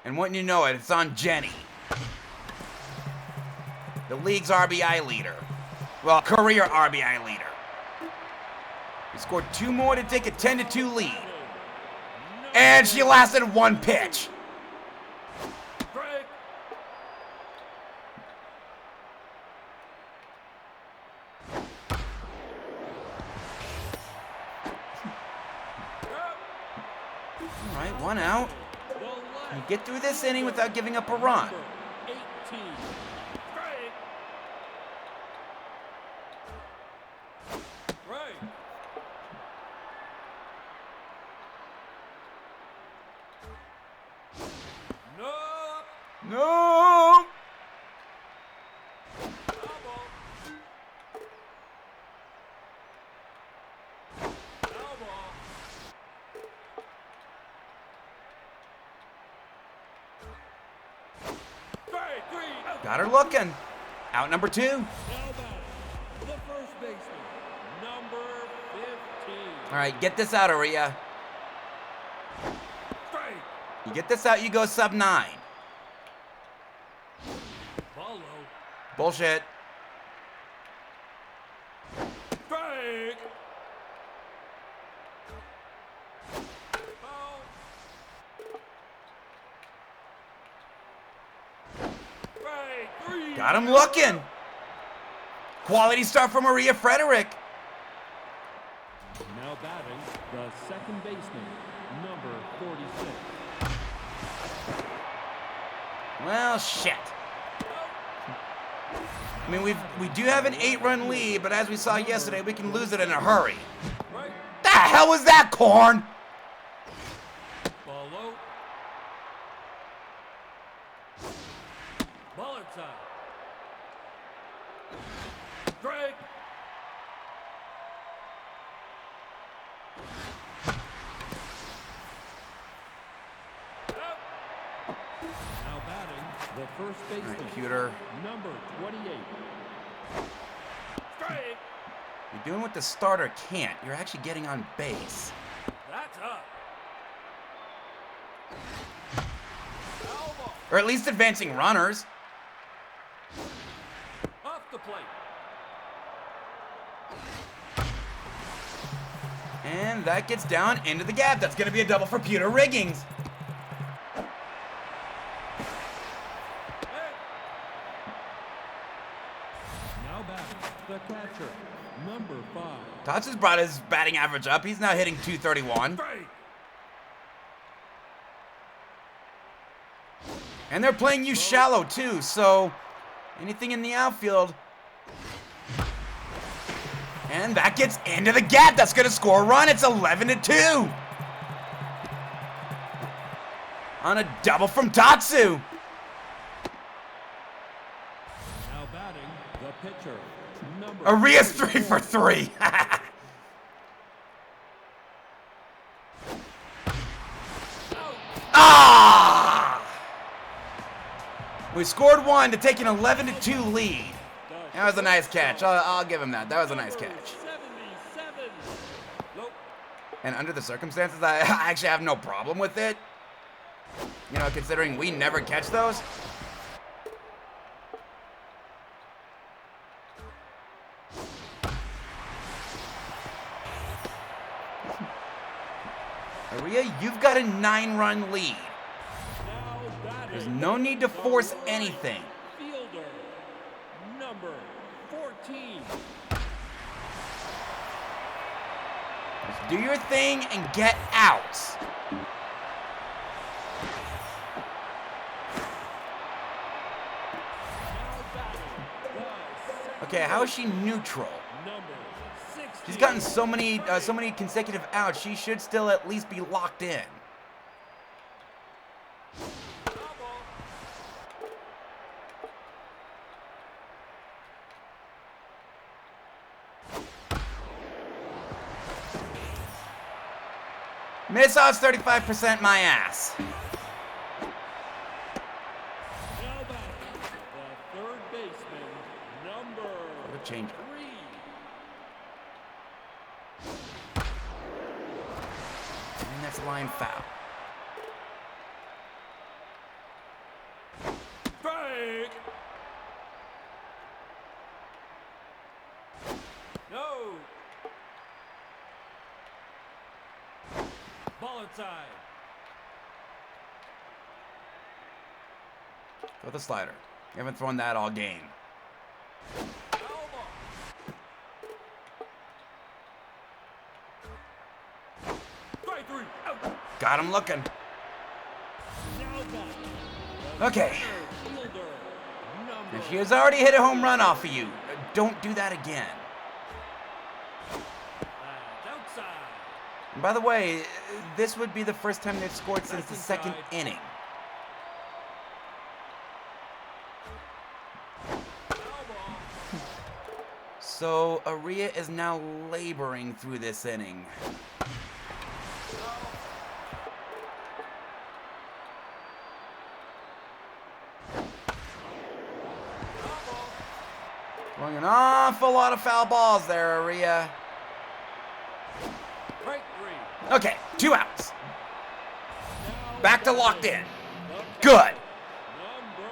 And wouldn't you know it, it's on Jenny. The league's RBI leader. Well, career RBI leader. He scored 2 more to take a 10-2 lead. And she lasted 1 pitch. Strike. All right, 1 out. The left. You get through this inning without giving up a run. Number 18. Strike. Right. No. No! Elbow. Elbow. Strike 3. Out. Got her looking. Out number 2. Now batting, the first baseman, number 15. All right, get this out, Aria. Strike. You get this out, you go sub 9. Ball low. Bullshit. Strike. Foul. Strike 3. Got him looking. Quality start from Maria Frederick. Now batting, the second baseman, number 46. Well, shit. I mean, we do have an 8-run lead, but as we saw yesterday, we can lose it in a hurry. Right. The hell was that, Corn? Ball low. Ball inside. Strike. Out. Now The first baseman. right, Pewter. Number 28. Strike. You're doing what the starter can't. You're actually getting on base. That's up. Foul ball. Or at least advancing runners. Off the plate. And that gets down into the gap. That's going to be a double for Pewter Riggins. Now batting, the catcher, number 5. Tots has brought his batting average up. He's now hitting .231. Strike. And they're playing you shallow, too, so anything in the outfield. And that gets into the gap. That's going to score a run. It's 11-2. On a double from Tatsu. Now batting, the pitcher, number Arias 34. 3 for 3. Ah! We scored one to take an 11-2 lead. That was a nice catch. I'll give him that. That was a nice catch. 77. Nope. And under the circumstances, I actually have no problem with it. You know, considering we never catch those. Aria, you've got a 9-run lead. Now batting, There's no need to force anything. fielder, number 14. Just do your thing and get out. Now batting, the second Okay, how is she neutral? number 16. She's gotten so many consecutive outs. She should still at least be locked in. Foul ball. Miss odds 35% my ass. Now batting, the third baseman, number What a change. 3. And that's a line foul. Strike. No. Ball inside. Go with the slider. You haven't thrown that all game. Foul ball. Strike 3. Out. Got him looking. Now batting, Okay. fielder, number And she has already hit a home run off of you. Don't do that again. outside. And by the way, this would be the first time they've scored since the second inning. Foul ball. So Aria is now laboring through this inning. Throwing an awful lot of foul balls there, Aria. Strike 3. Okay, 2 outs. Now Back to locked in. the Good. number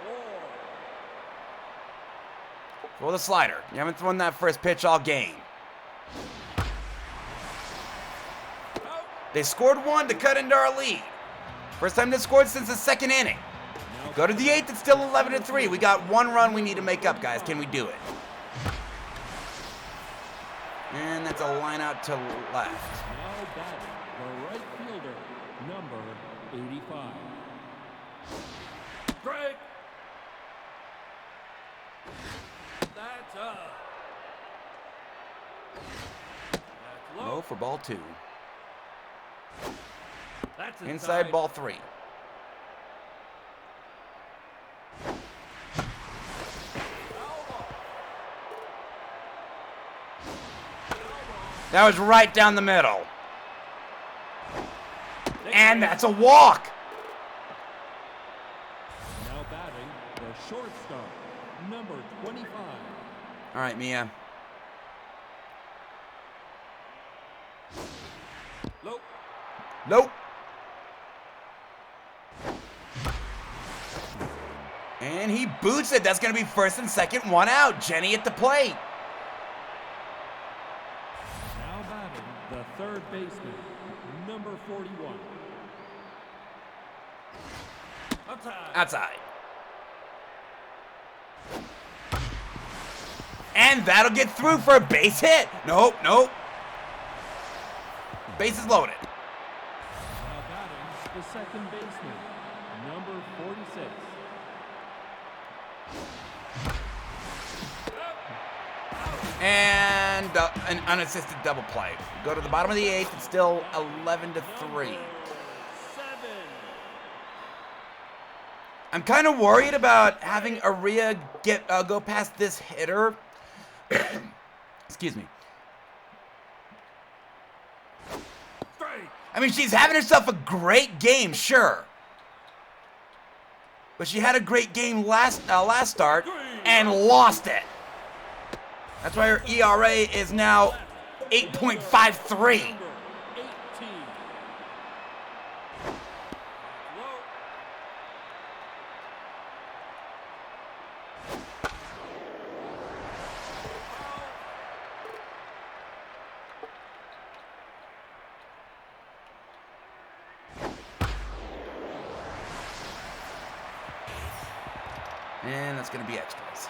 4. Throw the slider. You haven't thrown that first pitch all game. Out. They scored one to cut into our lead. First time they scored since the second inning. Go to the 8th, it's still 11-3. We got 1 run we need to make up, guys. Can we do it? And that's a line out to left. Now batting, the right fielder, number 85. Strike. That's up. That's low. Low for ball 2. That's Inside ball 3. That was right down the middle. And that's a walk. Now number 25. All right, Mia. Low. Nope. And he boots it. That's going to be first and second, one out. Jenny at the plate. Now batting the third baseman, number 41. Outside. Outside. And that'll get through for a base hit. Nope, nope. Base is loaded. Now batting the second baseman, number 46. And an unassisted double play. Go to the bottom of the eighth. It's still 11-3. 7. I'm kind of worried about having Aria go past this hitter. Excuse me. Strike. I mean, she's having herself a great game, sure. But she had a great game last start and lost it. That's why her ERA is now 8.53. Number 18. Low. And that's going to be extras.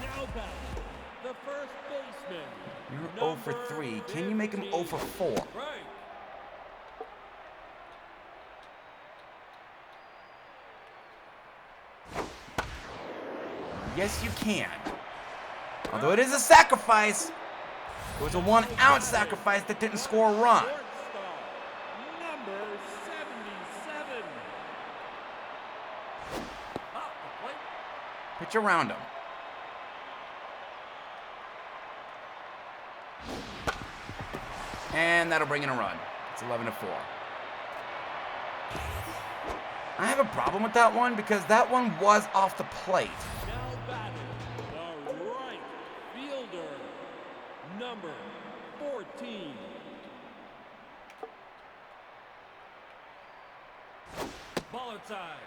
Now batting the first baseman. You're 0 for 3. Can you make him 0 for 4? Right. Yes, you can. Although it is a sacrifice. It was a 1-out sacrifice that didn't score a run. Shortstop, number 77. Up the plate. Pitch around him. And that'll bring in a run. It's 11-4. I have a problem with that one because that one was off the plate. Now batting the right fielder, number 14. Ball inside.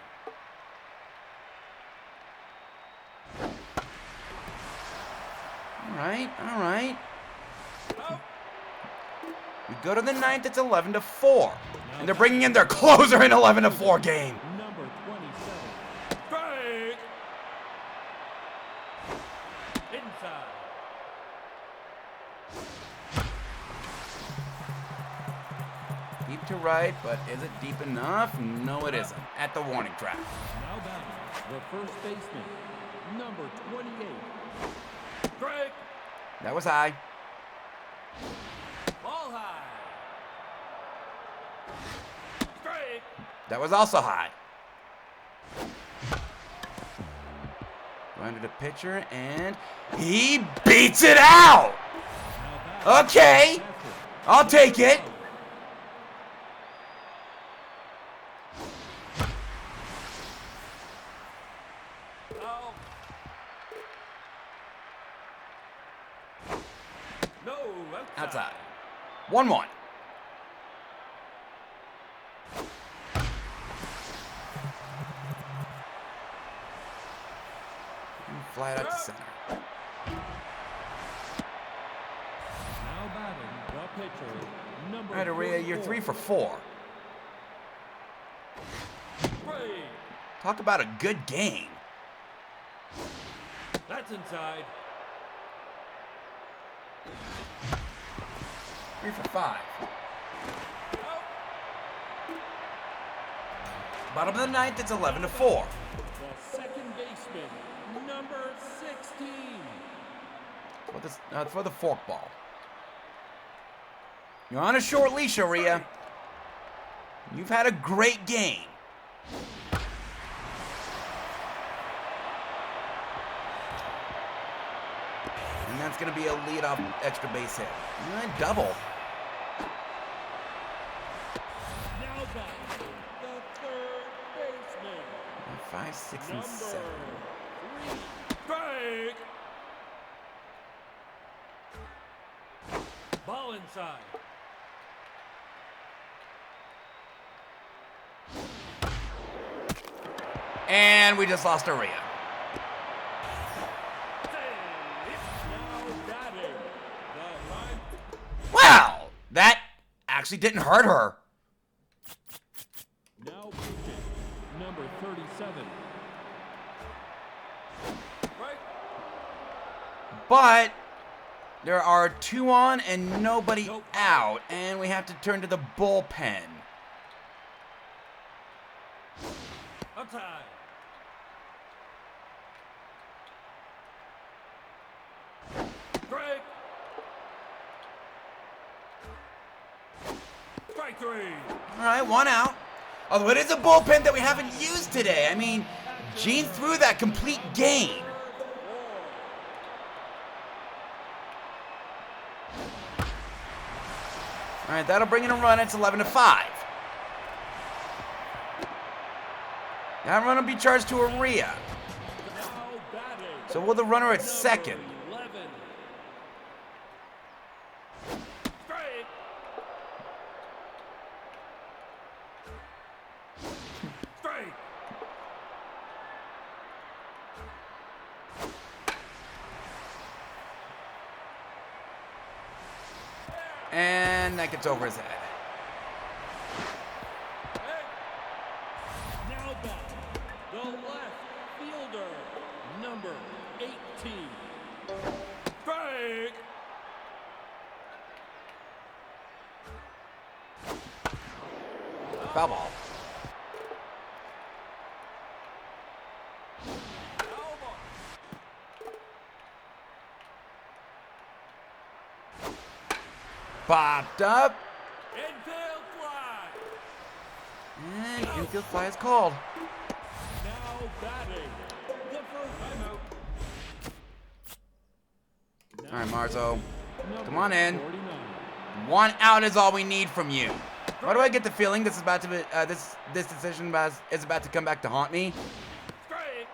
All right, all right. Out. We go to the ninth, it's 11-4. And they're bringing in their closer in 11-4 game. Number 27. Strike. Inside. Deep to right, but is it deep enough? No, it isn't. At the warning track. Now batting the first baseman, number 28. Strike. That was high. Ball high. Strike. That was also high. Under the pitcher, and he beats it out! Now batting Okay, I'll take it. Out. No, Outside. 1-1. Fly it out to center. Now batting the pitcher, number All right, Aria, you're 3 for 4. Strike. Talk about a good game. That's inside. 3 for 5. Out. Bottom of the ninth, it's 11-4. The second baseman, number 16. For the forkball. You're on a short leash, Aria. You've had a great game. And that's going to be a leadoff extra base hit. Double. Now batting 5, 6, and Number 7. 3, strike. Ball inside. And we just lost Aria. Now batting. The line. Wow, that actually didn't hurt her. Now pitching. Number 37. Right. But there are 2 on and nobody Nope. out, and we have to turn to the bullpen. Outside. Strike. Strike 3. All right, 1 out. Although it is a bullpen that we haven't used today. I mean, Gene threw that complete game. All right, that'll bring in a run. It's 11-5. That run will be charged to Aria. Now batting. So will the runner at second. 11. Strike. Strike. And that gets over his head. Now batting. The left fielder. Number 18. Strike. Foul ball. Foul ball. Popped up. Infield fly. And infield fly is called. Now batting. The first timeout. All right, Marzo. Come on in. 49. 1 out is all we need from you. Why do I get the feeling this is about to be, this decision is about to come back to haunt me? Strike.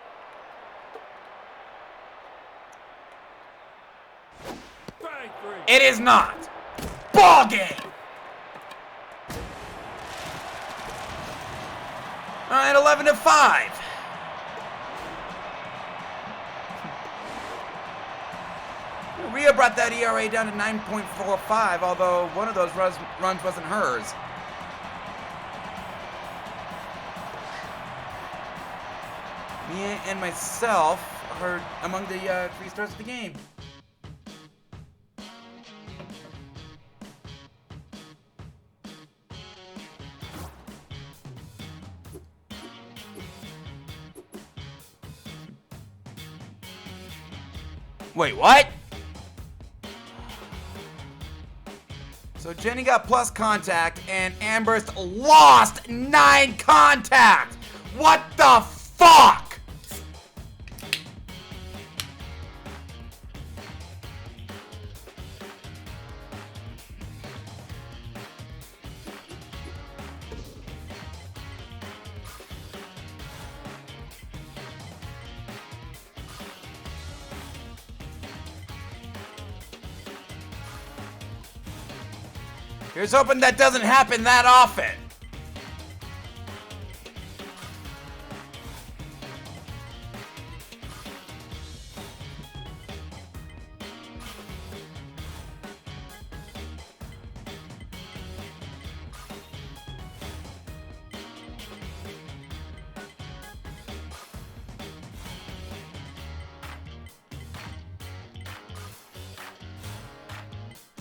Strike 3. It is not. Ball game. All right, 11-5. Rhea brought that ERA down to 9.45, although one of those runs wasn't hers. Mia and myself are among the 3 stars of the game. Wait, what? So Jenny got plus contact and Amberst lost 9 contact. What the fuck? Here's hoping that doesn't happen that often.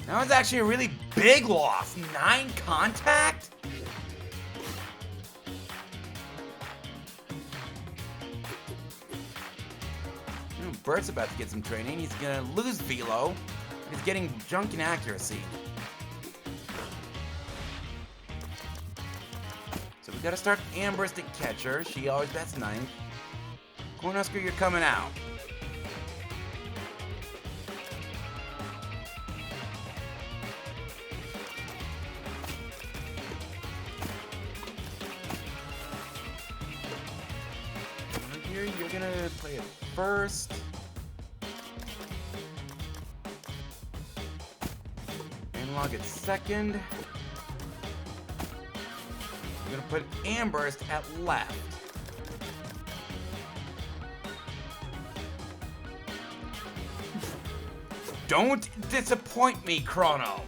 That was actually a really big loss. 9 contact? Bert's about to get some training. He's gonna lose velo. He's getting junk in accuracy. So we gotta start Amberst at catcher. She always bats 9th. Cornhusker, you're coming out. here, you're gonna play it first. Analog at second. You're gonna put Amberst at left. Don't disappoint me, Chrono.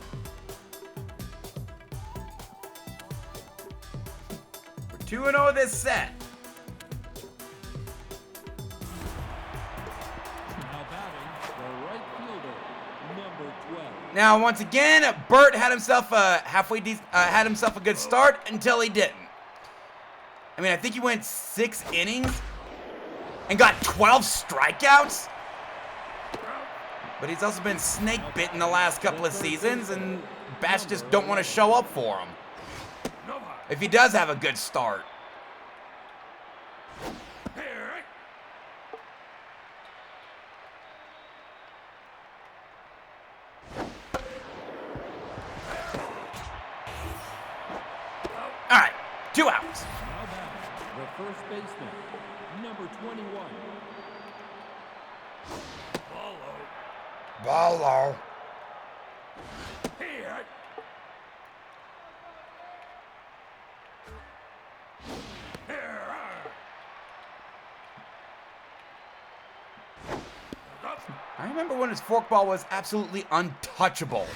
We're 2-0 this set. Now batting, the right fielder, number 12. Now, once again, Bert had himself a had himself a good start until he didn't. I mean, I think he went 6 innings and got 12 strikeouts. But he's also been snake bitten the last couple of seasons, and bats just don't want to show up for him. If he does have a good start. All right, 2 outs. Now batting, the first baseman, number 21. Bolo. I remember when his forkball was absolutely untouchable.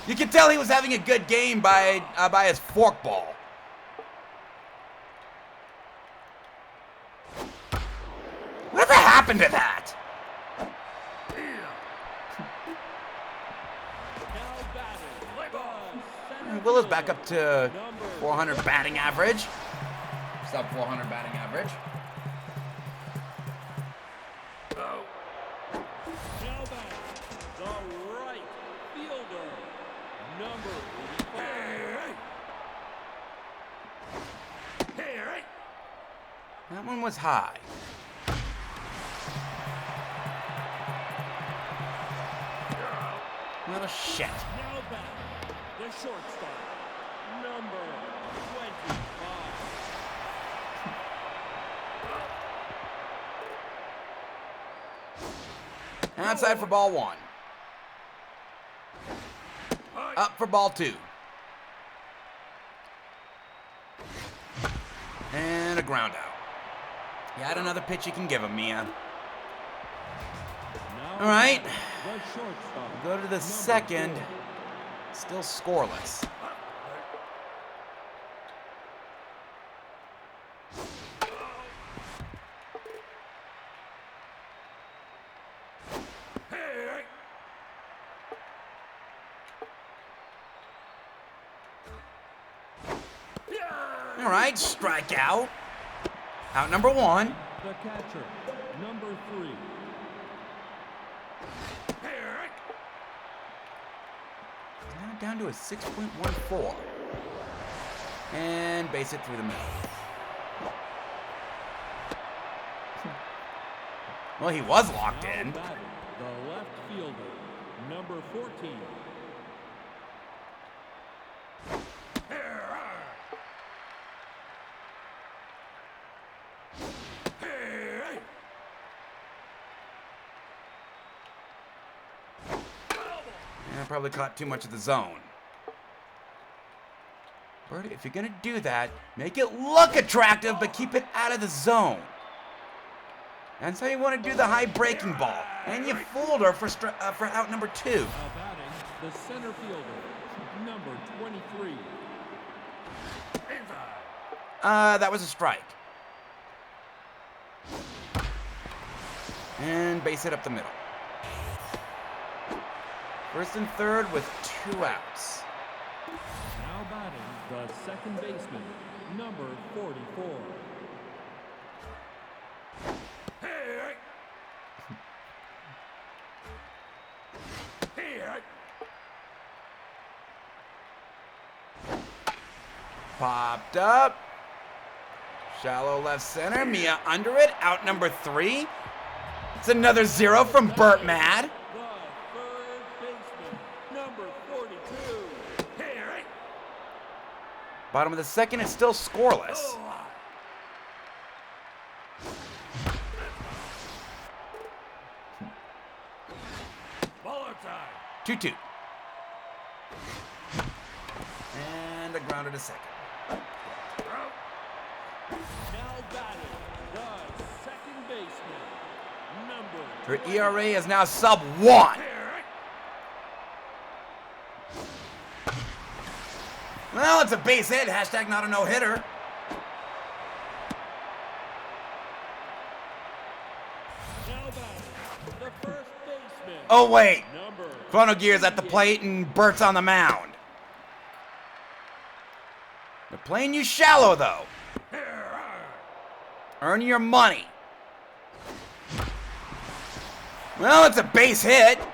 You could tell he was having a good game by his forkball. Whatever happened to that? Now batting, the center Willow's back up to number 400 batting average. Sub 400 batting average. Now batting, the right fielder, number 85. That one was high. Well, shit. Now batting, the shortstop, number 25. Outside for ball 1. Up for ball 2. And a ground out. Got another pitch you can give him, Mia. Now All right. batting, the shortstop, Go to the number second. 4. Still scoreless. All right, strikeout. Out number 1. The catcher, number 3. Now down to a 6.14. And base it through the middle. Well, he was locked Now in. batting, the left fielder, number 14. And probably caught too much of the zone. Birdie, if you're gonna do that, make it look attractive, but keep it out of the zone. That's how you want to do the high breaking ball. And you fooled her for out number 2. Now batting, the center fielder, number 23. That was a strike. And base it up the middle. First and third with 2 outs. Now batting, the second baseman, number 44. Popped up. Shallow left center. Mia under it. Out number 3. It's another 0 from Burt Mad. The third baseman, number 42. Bottom of the second, it's still scoreless. 2-2. And a grounder to second. Now batting the second baseman, number Her 20. ERA is now sub 1. Well, it's a base hit. Hashtag not a no-hitter. Now batting the first baseman, Oh, wait. number Chrono Gear's at the plate and Bert's on the mound. They're playing you shallow, though. Earn your money. Well, it's a base hit. Now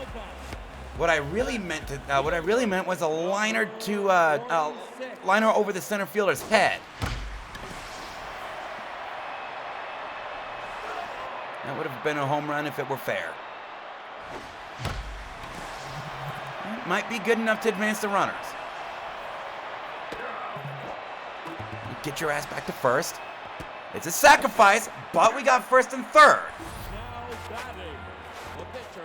batting What I really meant was a liner to liner over the center fielder's head. That would have been a home run if it were fair. It might be good enough to advance the runners. Get your ass back to first. It's a sacrifice, but we got first and third. now batting the pitcher,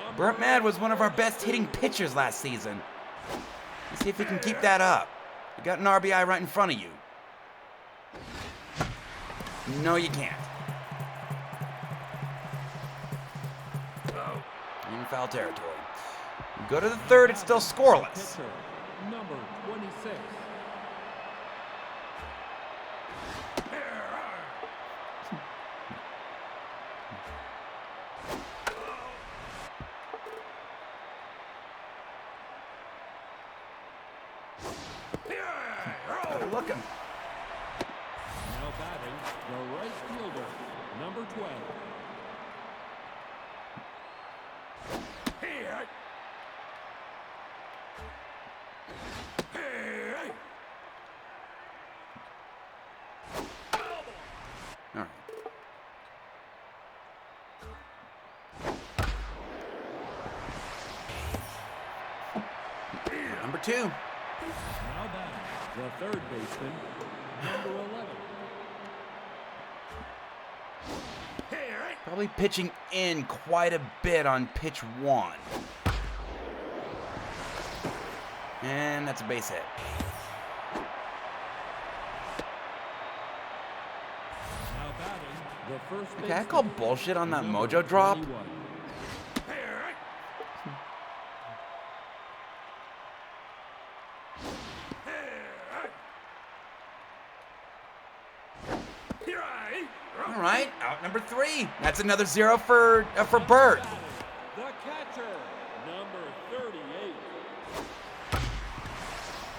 number Burt Mad was one of our best hitting pitchers last season. Let's see if he can keep that up. You got an RBI right in front of you. No, you can't. In foul territory. Go to the third, it's still scoreless. pitcher, number 26. Look him. Now batting the right fielder, number 12. All right. Number 2. Now batting the third baseman, number 11. Probably pitching in quite a bit on pitch 1. And that's a base hit. Now batting the first baseman. Okay, I call bullshit on that number mojo drop. 21. All right, out number 3. That's another 0 for Burt. Batting the catcher, number 38.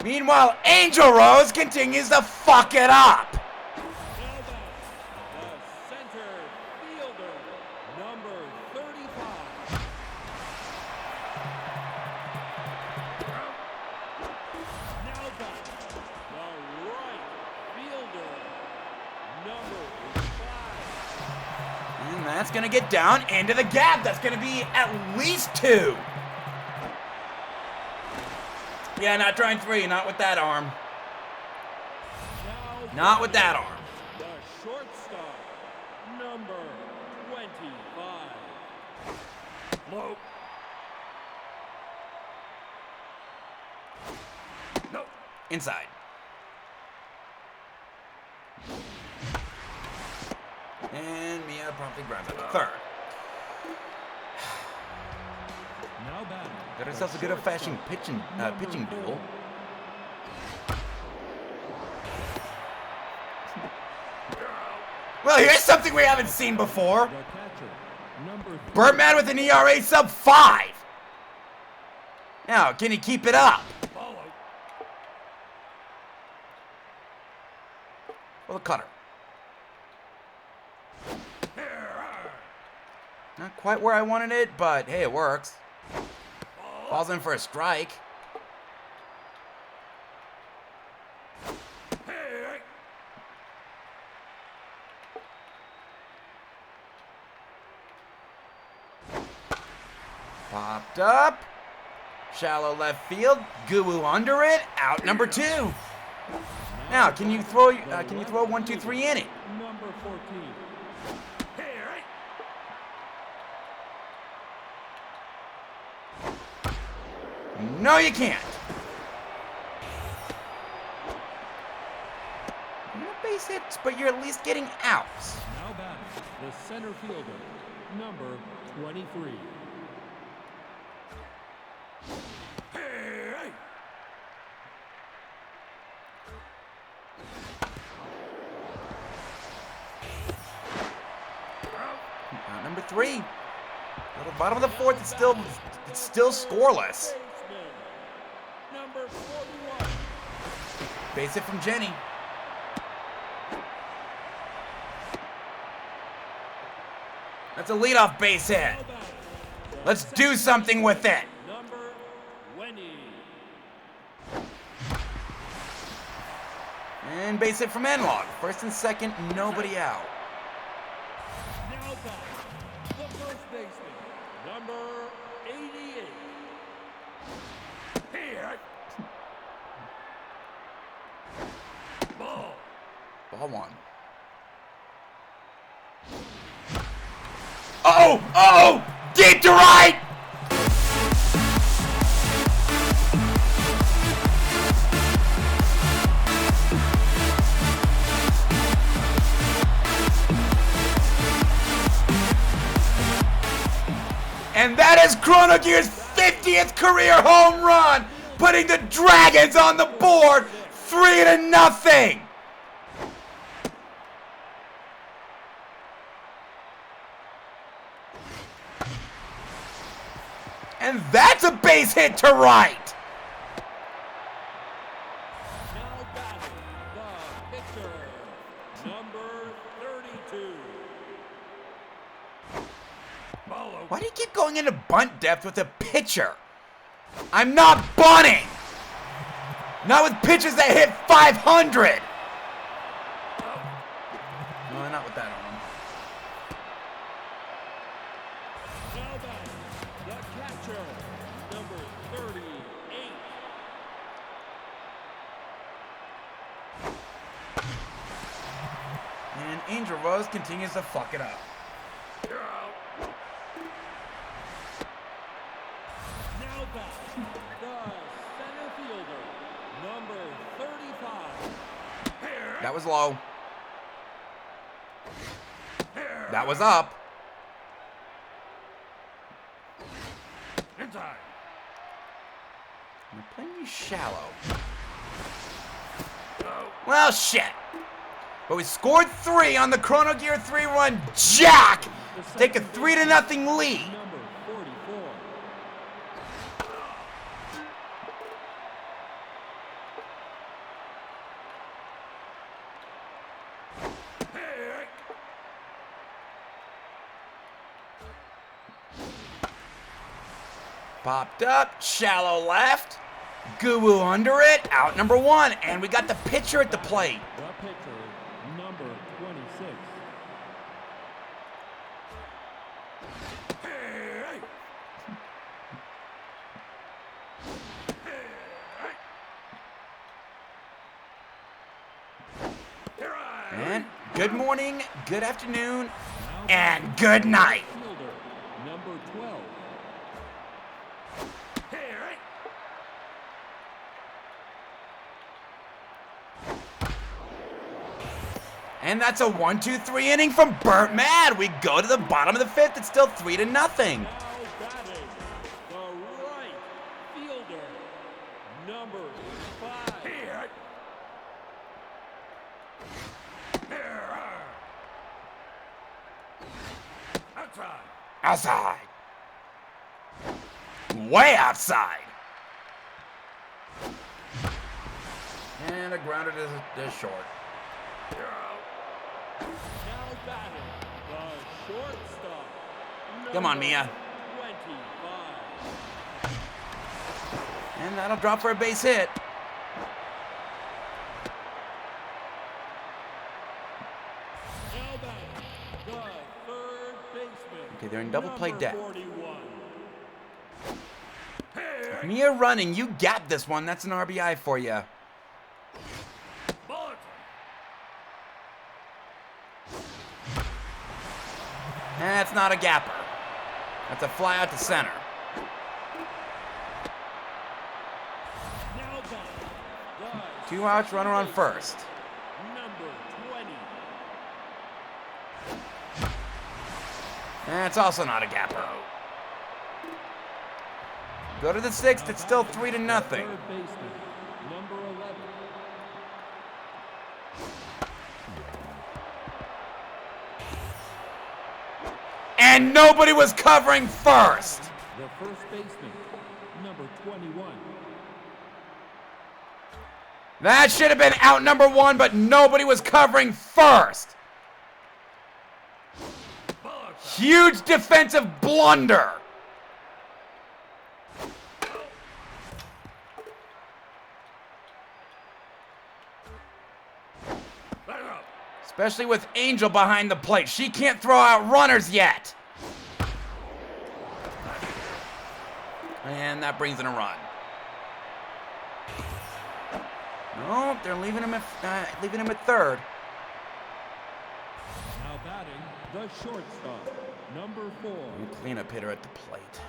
Meanwhile, Angel Rose continues to fuck it up. Now batting the center fielder, number 35. Now batting the right fielder, number 5. And that's gonna get down into the gap. That's gonna be at least 2. Yeah, not trying 3, not with that arm. Now Not with that arm. the shortstop, number 25. Low. No. Inside. And Mia promptly grounds out to third. Now batting. Got ourselves a good old-fashioned pitching duel. Well, here's something we haven't seen before. The catcher, number 3. Burt Mad with an ERA sub 5. Now, can he keep it up? Follow. Well, the cutter. Not quite where I wanted it, but hey, it works. Falls in for a strike. Popped up. Shallow left field. Goo under it. Out number 2. Now, can you throw 1, 2, 3 in it? Number 14. No, you can't. No base hits, but you're at least getting outs. Now batting, the center fielder, number 23. Hey! Number 3. At the bottom of the fourth, it's still scoreless. Baseman, number 41. Base hit from Jenny. That's a leadoff base hit. Now batting, Let's do something with it. number 20. And base hit from Enlog. First and second, nobody out. Now batting, the first baseman, number 88. Here. Ball. Ball one. Oh! Oh! Deep to right! And that is Chrono Gear's 50th career home run, putting the Dragons on the board 3-0. And that's a base hit to right. Now batting, the pitcher, number 32. Follow. Why do you keep going into bunt depth with a pitcher? I'm not bunting. Not with pitches that hit 500. No, not with that arm. Now batting, the catcher, number 38. And Angel Rose continues to fuck it up. You're out. Now batting, the center fielder, number 35. Here. That was low. That was up. Inside. You're playing you shallow. Go. Well, shit. But we scored 3 on the Chrono Gear 3-run jack. Take a 3-0 lead. Number 44. Hey. Popped up, shallow left. Goo under it, out number 1. And we got the pitcher at the plate. The pitcher, number 26. Hey. Here I And good morning, good afternoon, and good night. Fielder, number 12. Here. And that's a 1-2-3 inning from Burt Mad. We go to the bottom of the 5th. It's still 3-0. Now batting, the right fielder, number 5. Here. Outside. Outside. Way outside. And a grounder to short. You're out. Now batting, the shortstop. Come on, number Mia. 25. And that'll drop for a base hit. Now batting, the third baseman. Okay, they're in double play number depth. 41. Hey, Mia running. You gap this one. That's an RBI for you. Bullet. That's not a gapper. That's a fly out to center. 2 outs, runner on first. Number 20. That's also not a gapper. Go to the 6th, it's still 3-0. Third baseman, number 11. And nobody was covering first. The first baseman, number 21. That should have been out number 1, but nobody was covering first. Huge defensive blunder. Especially with Angel behind the plate. She can't throw out runners yet. And that brings in a run. No, they're leaving him at third. Now batting, the shortstop, number 4. Cleanup hitter at the plate.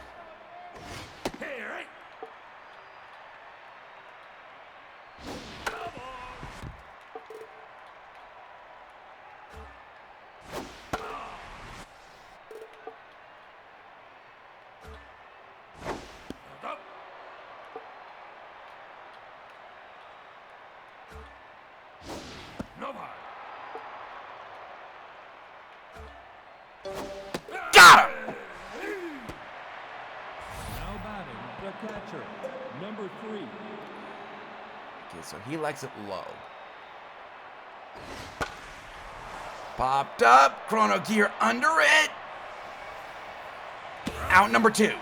Got him! Now batting, the catcher, number 3. Okay, so he likes it low. Popped up, chrono gear under it. Out number 2. Now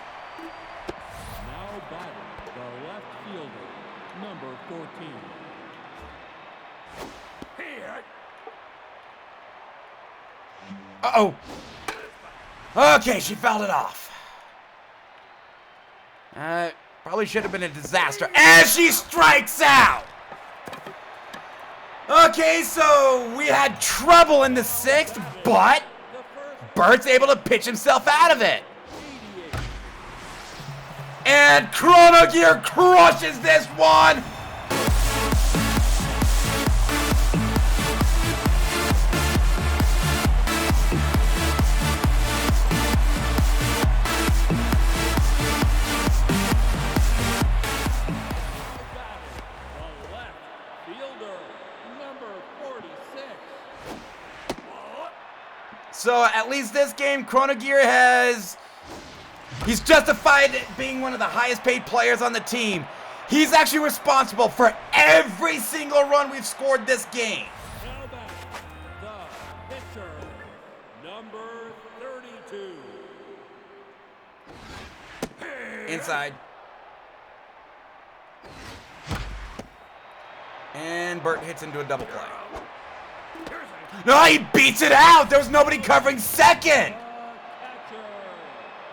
batting, the left fielder, number 14. Uh-oh. Okay, she fouled it off. Probably should have been a disaster. As she strikes out! Okay, so we had trouble in the 6th, but Bert's able to pitch himself out of it. And Chrono Gear crushes this one! So at least this game, Chrono Gear he's justified being one of the highest paid players on the team. He's actually responsible for every single run we've scored this game. Now back, the pitcher, number 32. Inside. And Bert hits into a double play. No, he beats it out. There was nobody covering second. Catcher,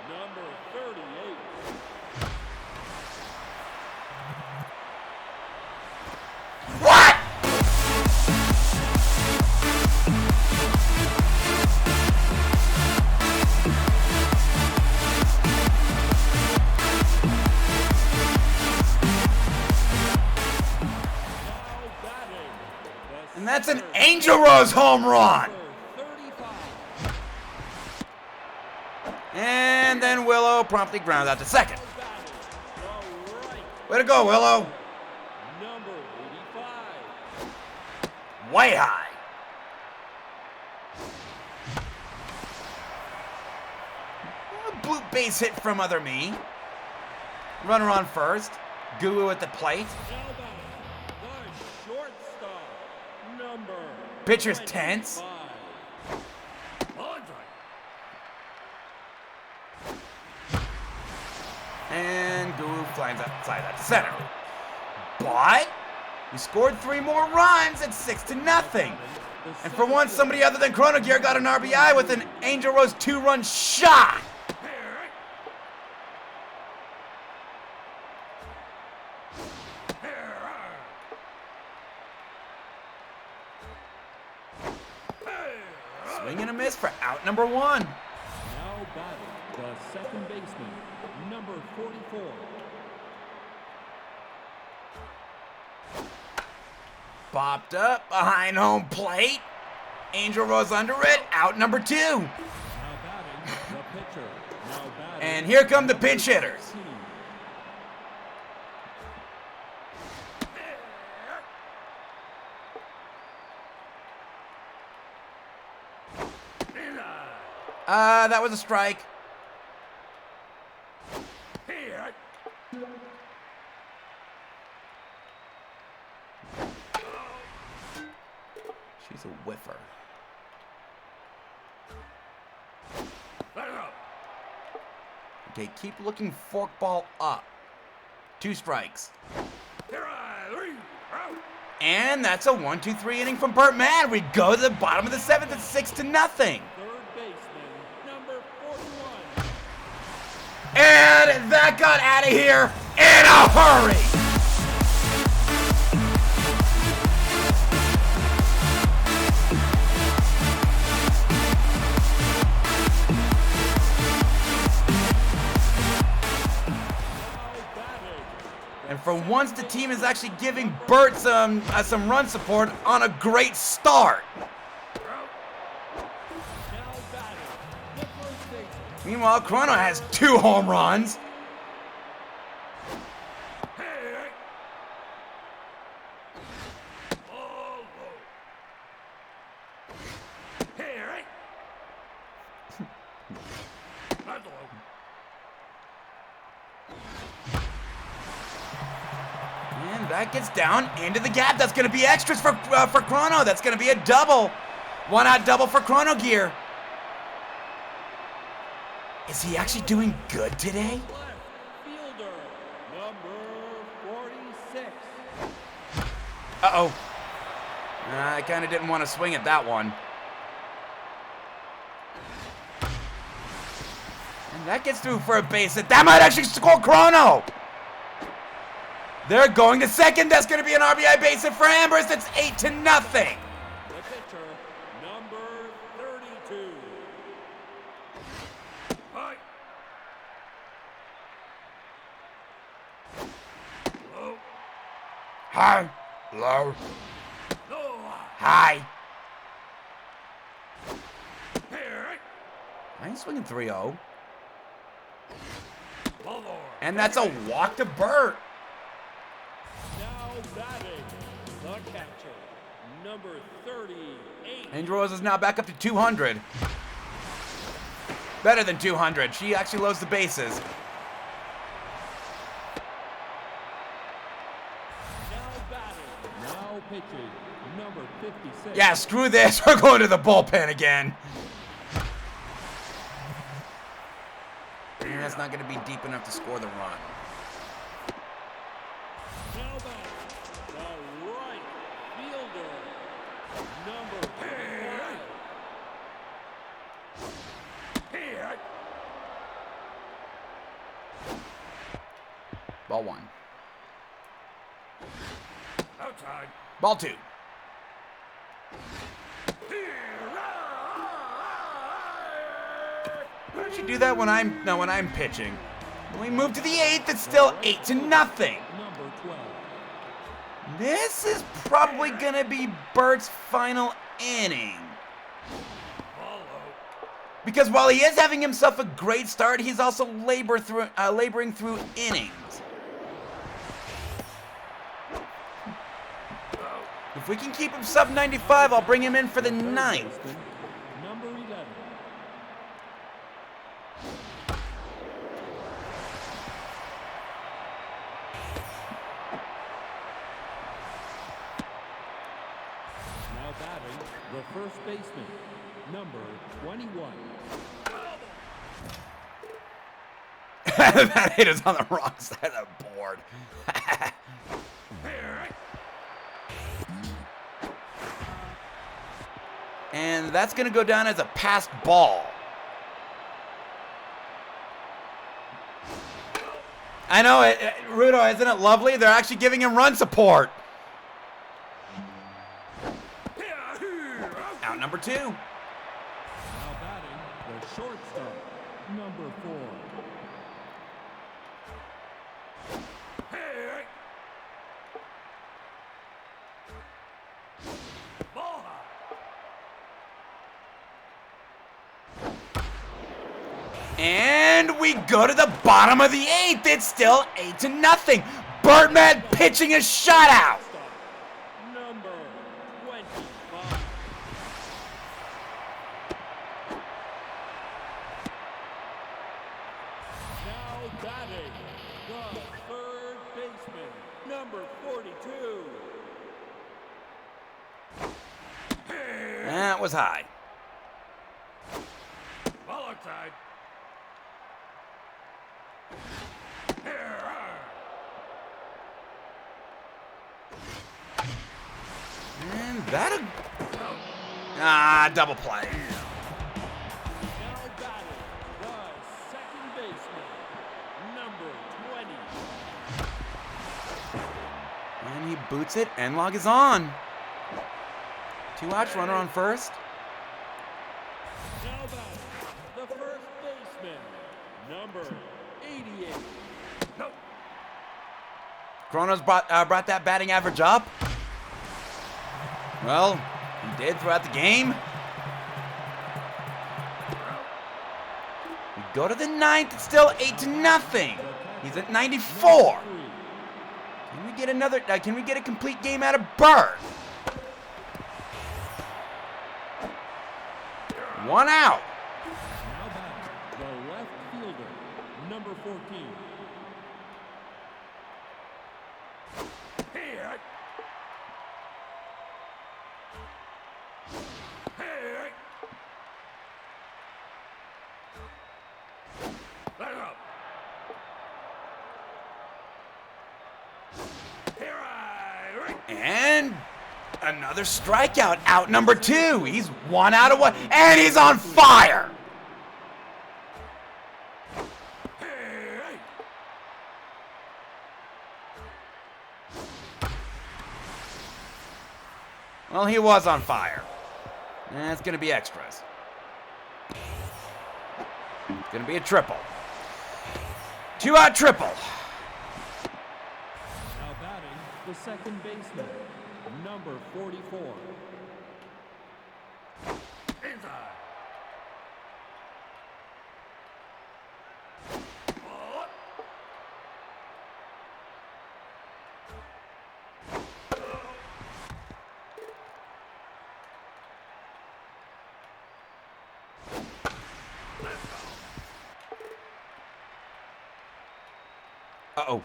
number 38. What? And that's an Angel Rose home run. And then Willow promptly grounds out to second. Way to go, Willow. Number 85. Way high. A blue base hit from other me. Runner on first. Guru at the plate. Now back, the shortstop, number Pitcher's tense. 25. And Guru flies outside that to center. But we scored 3 more runs at 6-0. And for once, somebody other than Chrono Gear got an RBI with an Angel Rose 2-run shot. Swing and a miss for out number 1. Now batting, the second baseman, number 44. Popped up behind home plate. Angel Rose under it. Out number 2. Now batting, the pitcher. Now batting, And here come the pinch hitters. 16. That was a strike. She's a whiffer. Okay, keep looking forkball up. 2 strikes. And that's a 1-2-3 inning from Burt Mann. We go to the bottom of the 7th. It's 6-0. Third baseman, number 41. And that got out of here in a hurry. And for once, the team is actually giving Burt some run support on a great start. Meanwhile, Chrono has 2 home runs. And that gets down into the gap. That's going to be extras for Chrono. That's going to be a double. 1-out double for Chrono Gear. Is he actually doing good today? Left fielder, number 46. Uh-oh. I kind of didn't want to swing at that one. And that gets through for a base hit. That might actually score Chrono. They're going to second. That's going to be an RBI base hit for Ambrose. It's 8-0. The pitcher, number 32. High, low, high. I ain't swinging 3-0. And that's a walk to Burt. Now batting, the catcher, number 38. Angel Rose is now back up to 200. Better than 200. She actually loads the bases. Now pitching, number 56. Yeah, screw this. We're going to the bullpen again. And that's not going to be deep enough to score the run. Now back, the right fielder, number 55. Ball 1. Outside. Ball 2. Why don't you do that when I'm pitching? When we move to the 8th, it's still 8-0. Number 12. This is probably gonna be Burt's final inning. Because while he is having himself a great start, he's also laboring through innings. If we can keep him sub 95, I'll bring him in for the 9th. Number 11. Now batting, the first baseman, number 21. That hit is on the wrong side of the board. And that's going to go down as a passed ball. I know it, Rudo, isn't it lovely? They're actually giving him run support. Out number 2. Now batting, the shortstop, number 4. we go to the bottom of the 8th. It's still 8-0. Birdman pitching a shutout. Number 25. Now batting, the third baseman, number 42. That was high. Ball outside. And that'll... double play. Now batting, the second baseman, number 20. And he boots it. Enlog is on. 2 outs, runner on first. Now batting, the first baseman, number 88. No. Kronos brought that batting average up. Well, he did throughout the game. We go to the 9th. It's still 8-0. He's at 94. Can we get another? Can we get a complete game out of Bird? 1 out. Now back, the left fielder, number 14. Here. Here. Let it up. Here I. And another strikeout. Out number 2. He's 1 out of 1, and he's on fire. Well, he was on fire. And it's going to be extras. It's going to be a triple. 2-out triple. Now batting, the second baseman, number 44. Inside. Uh-oh.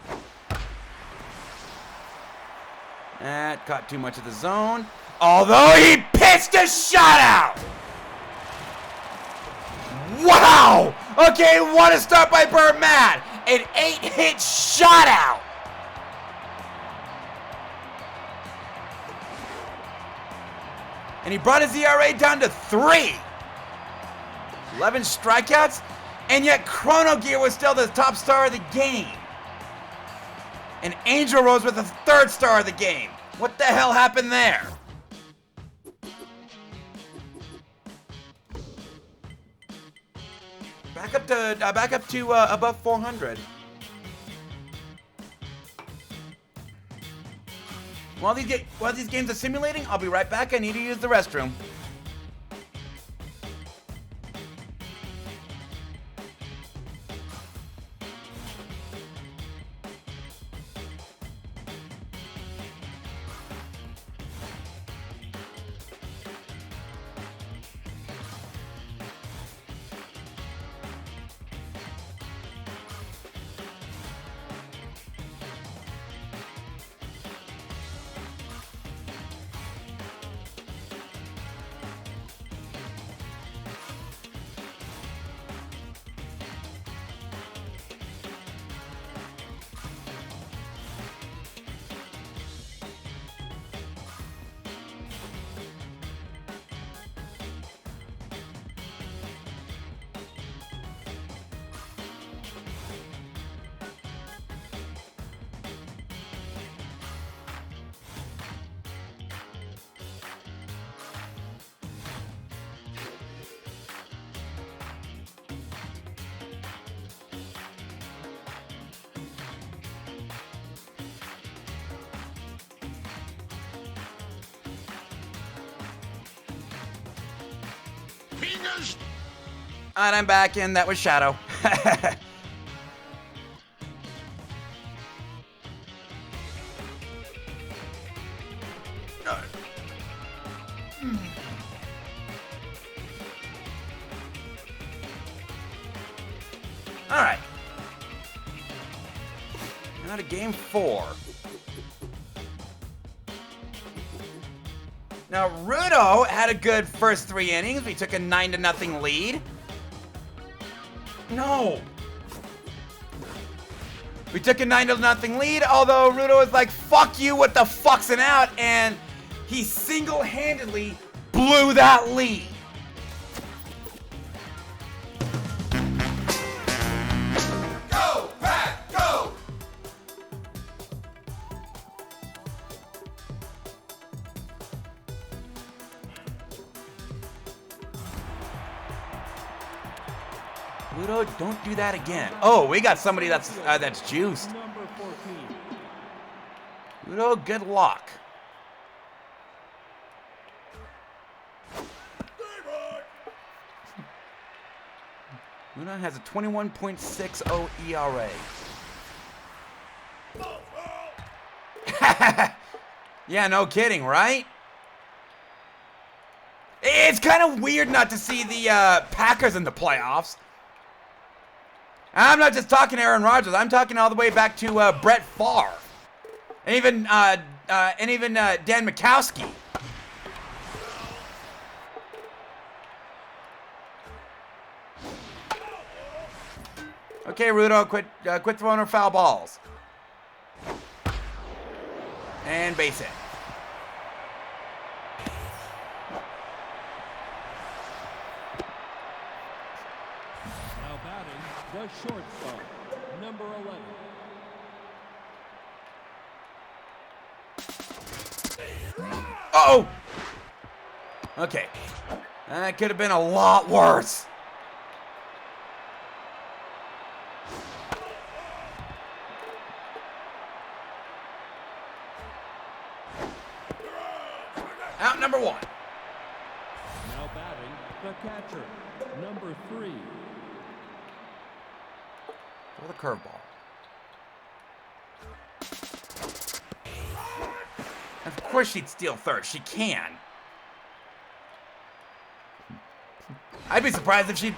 That caught too much of the zone. Although he pitched a shutout! Wow! Okay, what a start by Birdman! An 8-hit shutout! And he brought his ERA down to 3. 11 strikeouts, and yet Chrono Gear was still the top star of the game. And Angel Rose with the 3rd star of the game. What the hell happened there? Back up to above 400. While these games are simulating, I'll be right back. I need to use the restroom. Alright, I'm back, and that was Shadow. All right. Now to game 4. Now, Rudo had a good first 3 innings. We took a 9-0 lead. No. We took a 9-0 lead, although Rudo was like, fuck you, what the fuck's an out? And he single-handedly blew that lead. Go, Pack, go! Rudo, don't do that again. Oh, we got somebody that's juiced. Number 14. Rudo, good luck. Rudo has a 21.60 ERA. Yeah, no kidding, right? It's kind of weird not to see the Packers in the playoffs. I'm not just talking Aaron Rodgers. I'm talking all the way back to Brett Favre, and even Dan Mikowski. Okay, Rudo, quit throwing her foul balls. And base hit. Now batting, the shortstop, number 11. Oh! Okay. That could have been a lot worse. Out number 1. Now batting, the catcher, number 3. Throw the curveball. Of course she'd steal third. She can. I'd be surprised if she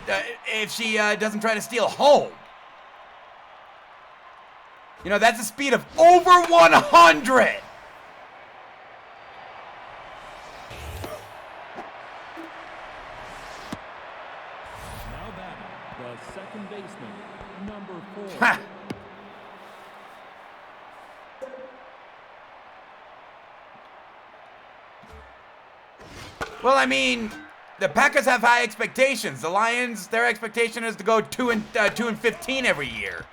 doesn't try to steal home. You know, that's a speed of over 100. Now batting, the second baseman, number 4. Ha! Well, I mean, the Packers have high expectations. The Lions, their expectation is to go 2-15 every year.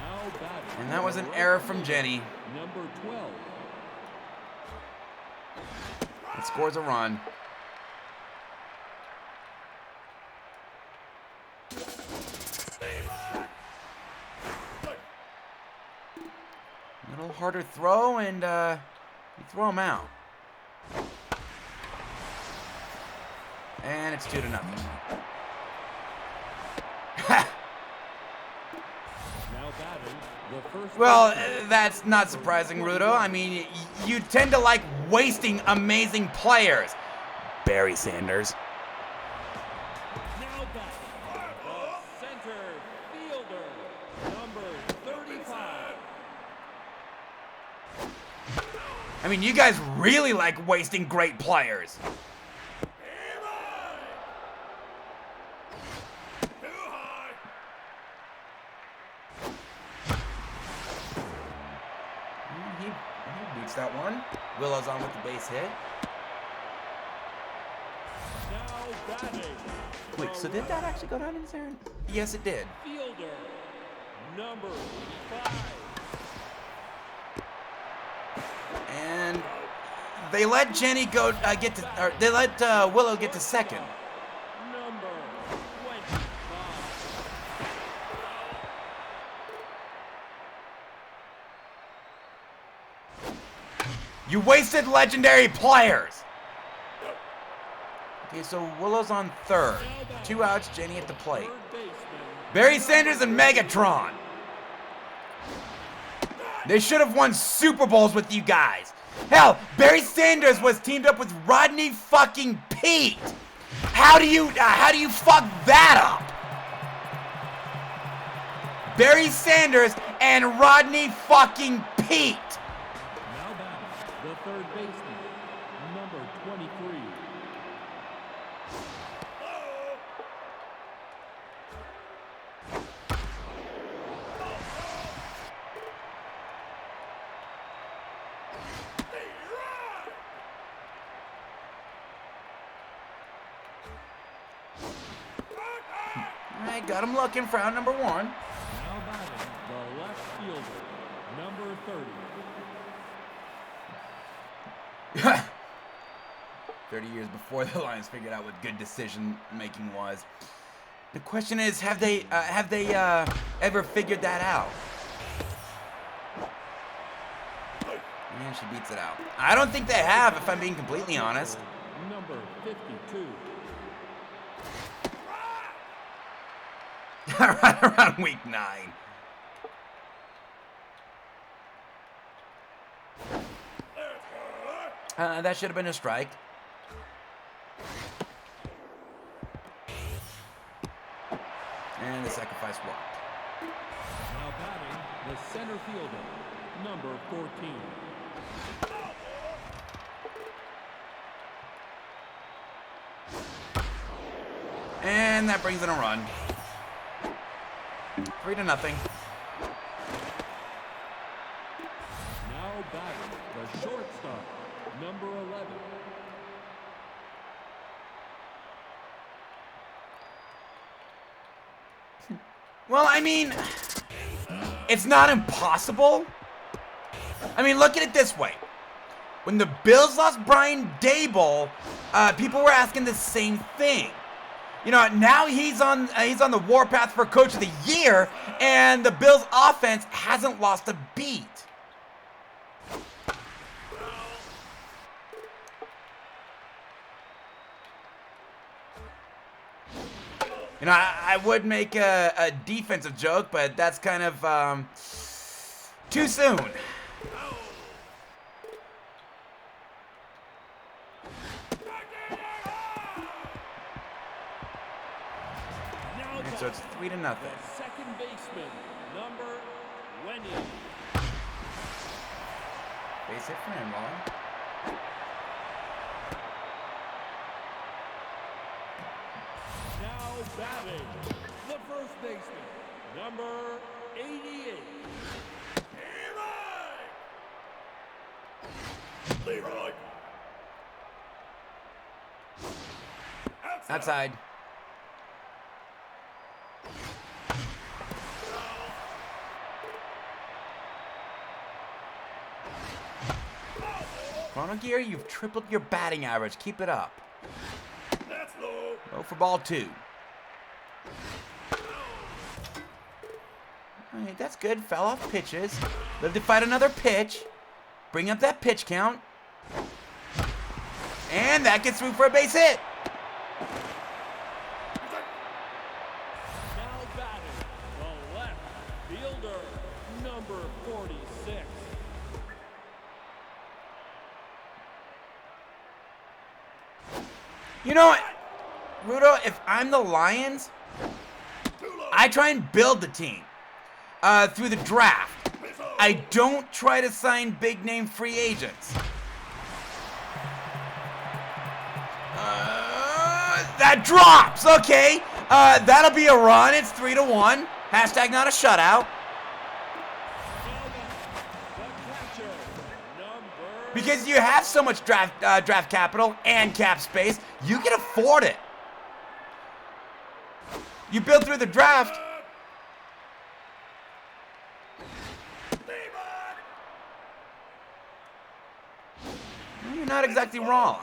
Now batting, And that was an error from Jenny. number 12. It scores a run. A little harder throw, and you throw him out. And it's 2-0. Now batting, the first Well, baseman, that's not surprising, Rudo. I mean, you tend to like wasting amazing players. Barry Sanders. now batting, the center fielder, number 35. I mean, you guys really like wasting great players. He beats that one. Willow's on with the base hit. Now batting, Wait, so did that actually go down in there? Yes, it did. fielder, number 5. And they let Jenny go they let Willow get to second. Number 25. You wasted legendary players. Okay, so Willow's on third. 2 outs, Jenny at the plate. Third baseman. Barry Sanders and Megatron. They should have won Super Bowls with you guys. Hell, Barry Sanders was teamed up with Rodney fucking Pete. How do you fuck that up? Barry Sanders and Rodney fucking Pete. Now batting, the third baseman, number 23. All right, got him looking for out number 1. Now batting, the left fielder, number 30. 30 years before the Lions figured out what good decision making was. The question is, have they ever figured that out? And she beats it out. I don't think they have, if I'm being completely honest. Number 52. Right around week 9. That should have been a strike. And the sacrifice walked. Now batting, the center fielder, number 14. And that brings in a run. 3-0. Now batting, the shortstop, number 11. Well, I mean, it's not impossible. I mean, look at it this way. When the Bills lost Brian Daboll, people were asking the same thing. You know, now he's on the warpath for Coach of the Year, and the Bills' offense hasn't lost a beat. You know, I would make a defensive joke, but that's kind of too soon. So it's 3-0. The second baseman, number 20. Base hit for him, Ron. Now batting, the first baseman, number 88. Leroy. Outside. Chrono Gear, you've tripled your batting average. Keep it up. That's low. Go for ball 2. All right, that's good. Fell off pitches. Live to fight another pitch. Bring up that pitch count. And that gets through for a base hit. Now batting, the left fielder, number 46. You know what, Rudo, if I'm the Lions, I try and build the team through the draft. I don't try to sign big-name free agents. That drops. Okay, that'll be a run. It's 3-1. Hashtag not a shutout. Because you have so much draft capital and cap space, you can afford it. You build through the draft. You're not exactly wrong.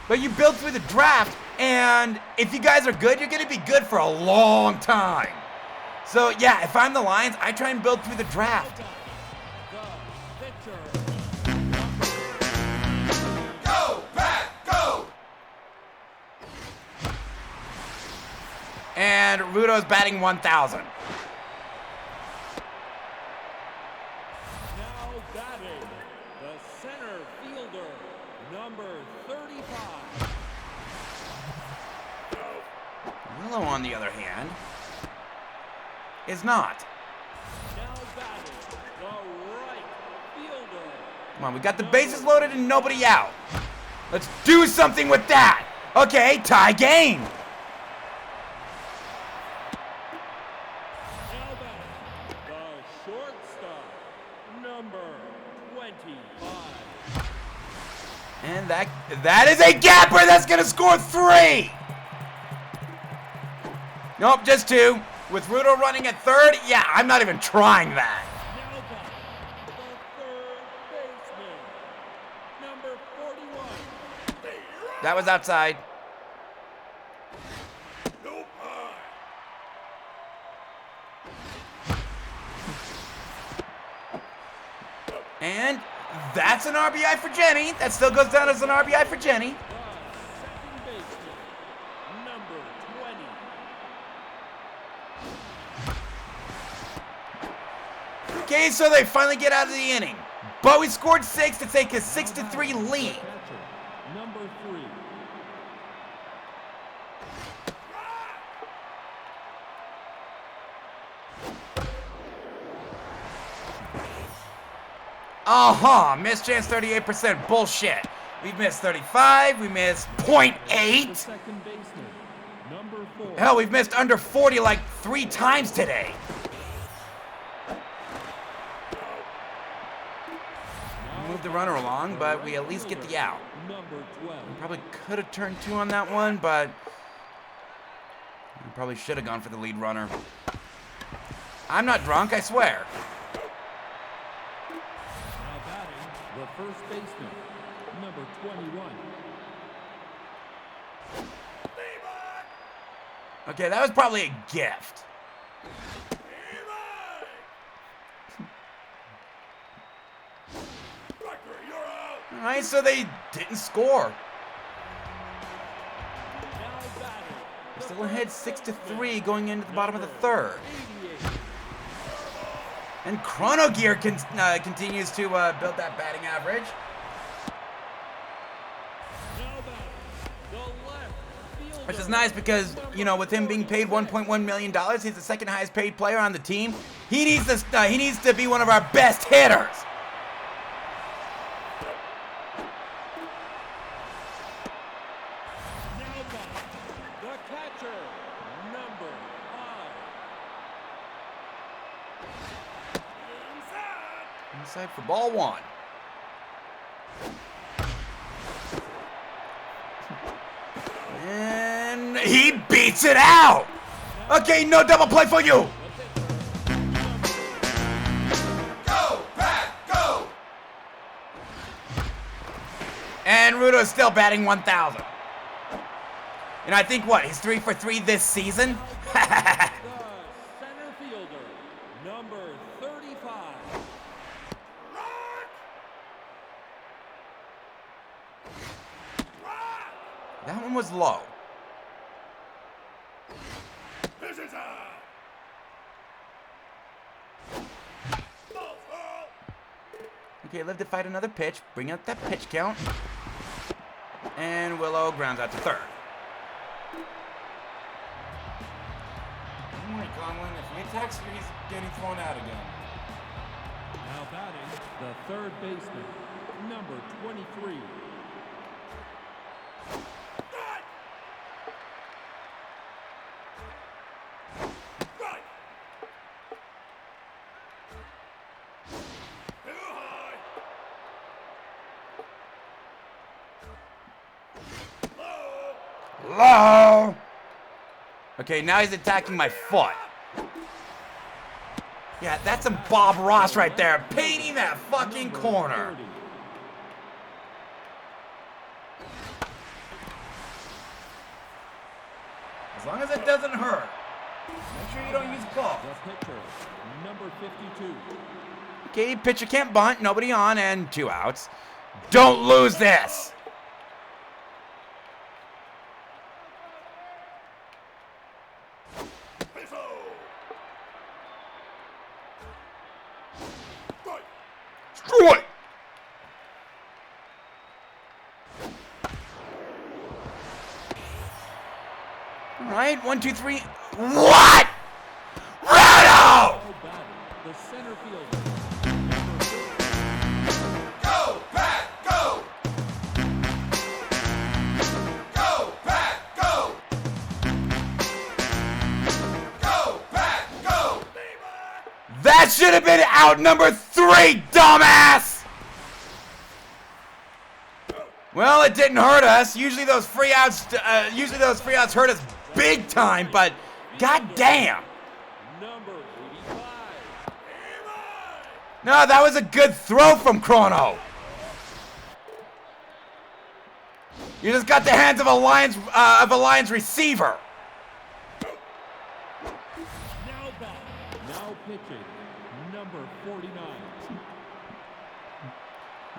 But you build through the draft, and if you guys are good, you're going to be good for a long time. So, yeah, if I'm the Lions, I try and build through the draft. The And Rudo's batting 1,000. Now batting, the center fielder, number 35. Willow, on the other hand, is not. Now batting, the right fielder. Come on, we got the bases loaded and nobody out. Let's do something with that. Okay, tie game. Now batting, the shortstop, number 25. And that is a gapper that's gonna score 3. Nope, just 2. With Rudo running at third, yeah, I'm not even trying that. Now batting, the third baseman, number 41. That was outside. And that's an RBI for Jenny. That still goes down as an RBI for Jenny. The second baseman, number 20. Okay, so they finally get out of the inning. Bowie scored 6 to take a 6-3 lead. Catcher, number 3. Missed chance 38%. Bullshit. We missed 35. We missed The .8. second baseman, number 4. Hell, we've missed under 40 like 3 times today. Move the runner along, but we at least get the out. Number 12. Probably could have turned 2 on that one, but we probably should have gone for the lead runner. I'm not drunk, I swear. Now batting, the first baseman, number 21. Okay, that was probably a gift. All right, so they didn't score. Now batting, We're still ahead 6-3 going into the bottom of the third. 88. And Chrono Gear continues to build that batting average. Now batting, the left fielder. Which is nice because, you know, with him being paid $1.1 million, he's the second highest paid player on the team. He needs to be one of our best hitters. Now batting, the catcher, number 5. Inside for ball 1. And he beats it out. Okay, no double play for you. Go, Pat, go. And Rudo's still batting 1,000. And I think what? He's 3 for 3 this season? The center fielder, number 35. That one was low. Okay, live to fight another pitch. Bring out that pitch count. And Willow grounds out to third. Don't worry, Conlon. If he attacks you, he's getting thrown out again. Now batting, the third baseman, number 23. Low. Okay, now he's attacking my foot. Yeah, that's some Bob Ross right there, painting that fucking Number corner. 30. As long as it doesn't hurt. Make sure you don't use gloves. The pitcher, number 52. Okay, pitcher can't bunt, nobody on, and 2 outs. Don't lose this. Strike! All right, 1, 2, 3. What? Rado! The center fielder. Go, Pat, go! Go, Pat, go! Go, Pat, go! That should have been out number 3, dumbass! Well, it didn't hurt us. Usually those free outs hurt us big time, but goddamn. Number 85. No, that was a good throw from Chrono. You just got the hands of a Lions receiver. Now back. Now pitching. Number 49.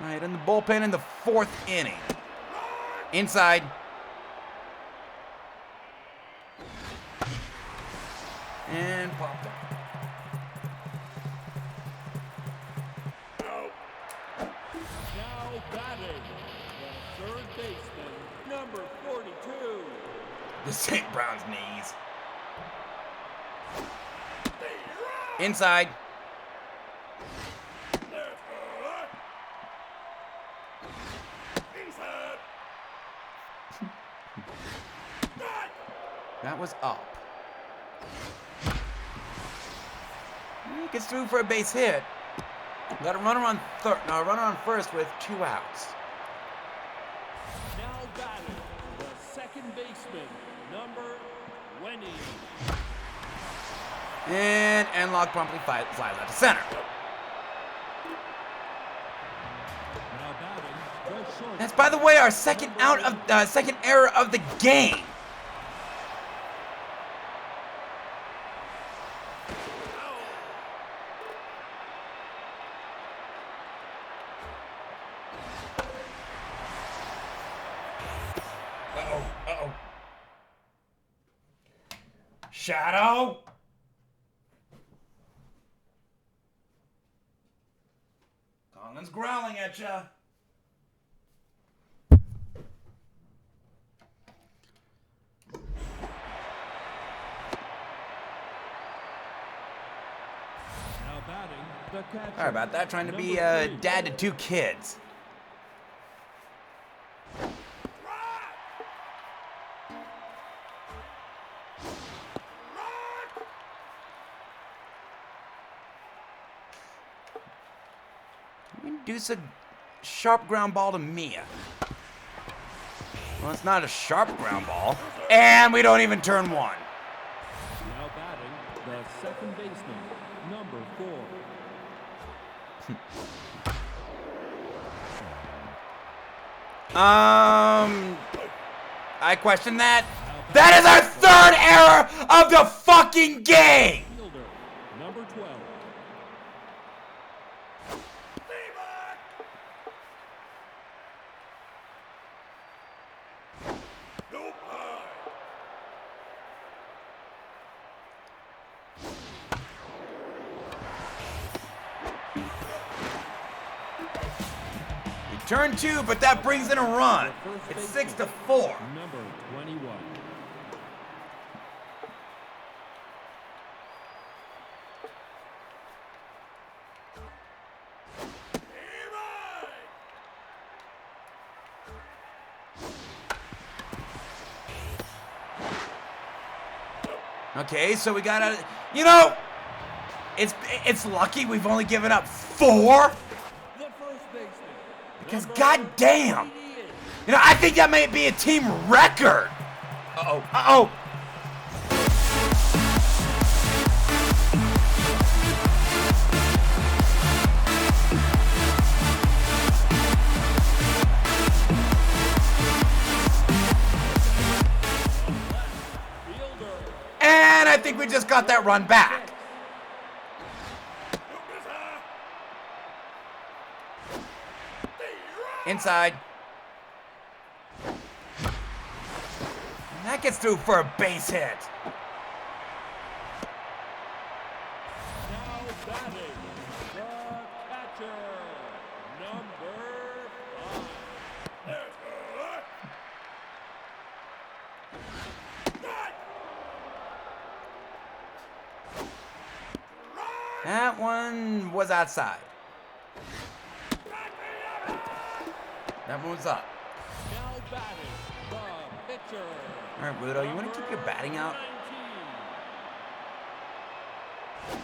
All right, in the bullpen in the 4th inning. Inside. And popped up. Now batting. The third baseman. Number 42. The St. Brown's knees. Inside. That was up. He gets through for a base hit. Got a runner on first with 2 outs. Now batting. The second baseman. Number 20. And Enlock promptly flies out to center. Now batting. The short. That's, by the way, our second error of the game. Uh-oh. Shadow? Conlon's growling at ya. Now batting. The catcher. Sorry about that, trying to be Number a 3. dad to 2 kids. Induce a sharp ground ball to Mia. Well, it's not a sharp ground ball. And we don't even turn 1. Now batting. The second baseman. Number 4. I question that. That is our 3rd error of the fucking game! Fielder. Number 12. Turn 2, but that brings in a run. It's 6-4. Number 21. Okay, so we got a, it's lucky we've only given up 4. The first baseman. Because Number goddamn, 88. I think that may be a team record. Uh-oh. Fielder. And I think we just got that run back. Inside. And that gets through for a base hit. Now batting. The catcher. That one was outside. That one was up. Now batting, the pitcher. All right, Rudo, you want to keep your batting out? 19.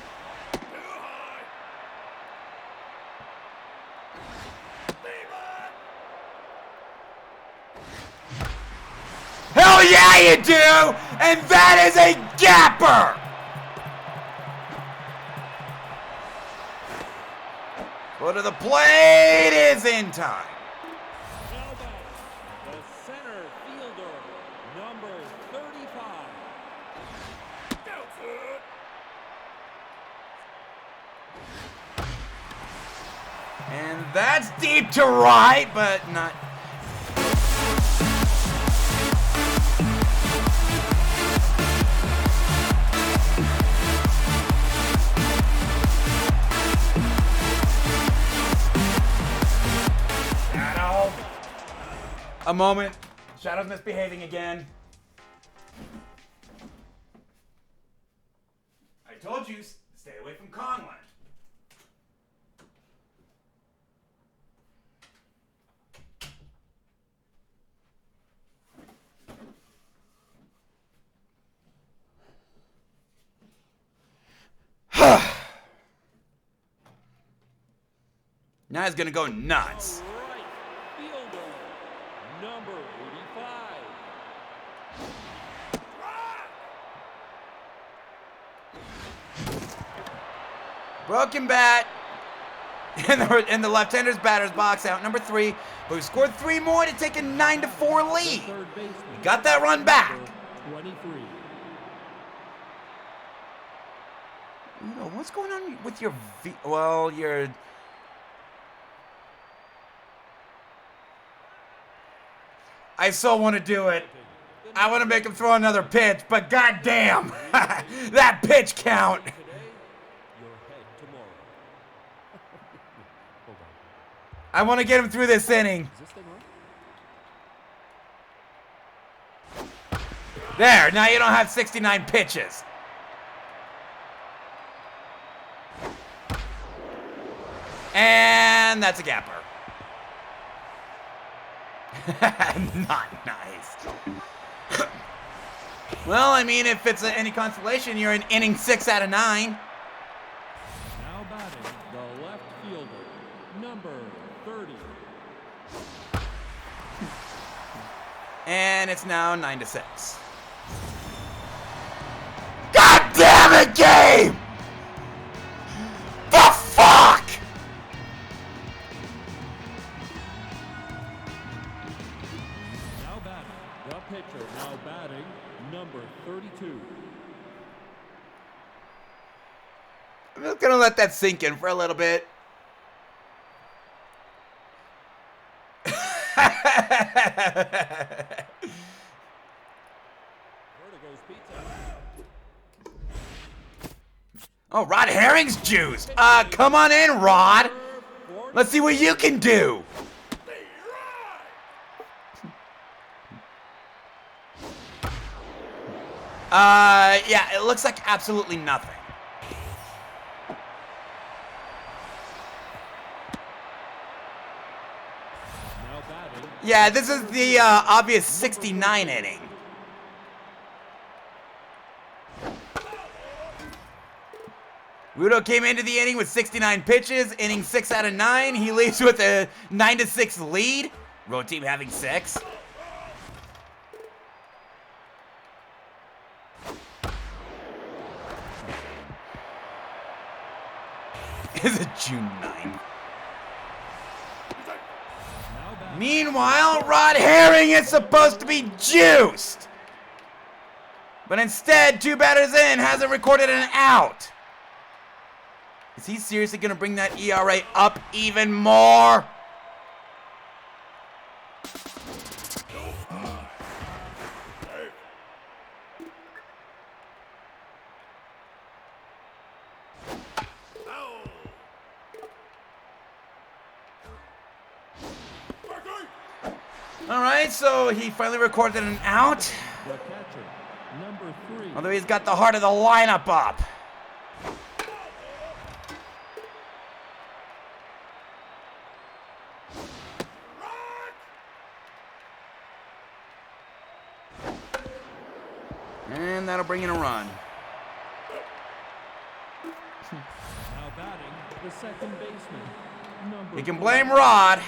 Hell yeah, you do! And that is a gapper! Go to the plate is in time. Now batting, the center fielder, number 35. And that's deep to right, but not. Shadow. A moment. Shadow's misbehaving again. I told you, stay away from Conlon. Now he's gonna go nuts. Right fielder, number 85. Broken bat. In the left-hander's batter's box, out number 3. But we scored 3 more to take a 9-4 lead. Third baseman, We got that run back. number 23. You know, what's going on with your well, your... I so want to do it. I want to make him throw another pitch, but goddamn, that pitch count. Today, your head tomorrow. Hold on. I want to get him through this inning. Is this thing on? There, now you don't have 69 pitches. And that's a gapper. Not nice. Well, I mean, if it's any consolation, you're in inning 6 out of 9. Now batting, the left fielder, number 30. And it's now 9-6. God damn it, game! The fuck! Now batting, the pitcher, now batting, number 32. I'm just gonna let that sink in for a little bit. Vertigo's Pizza. Oh, Rod Herring's juiced. Come on in, Rod. Let's see what you can do. Yeah, it looks like absolutely nothing. Now batting, Yeah, this is the obvious 69 inning. Rudo came into the inning with 69 pitches, inning 6 out of 9. He leaves with a 9-6 lead. Road team having 6. Is it June 9th? now batting, Meanwhile, Rod Herring is supposed to be juiced. But instead, 2 batters in, hasn't recorded an out. Is he seriously going to bring that ERA up even more? All right, so he finally recorded an out. the catcher, number 3. Although he's got the heart of the lineup up. And that'll bring in a run. Now batting, the second baseman, number You can 4. blame Rod.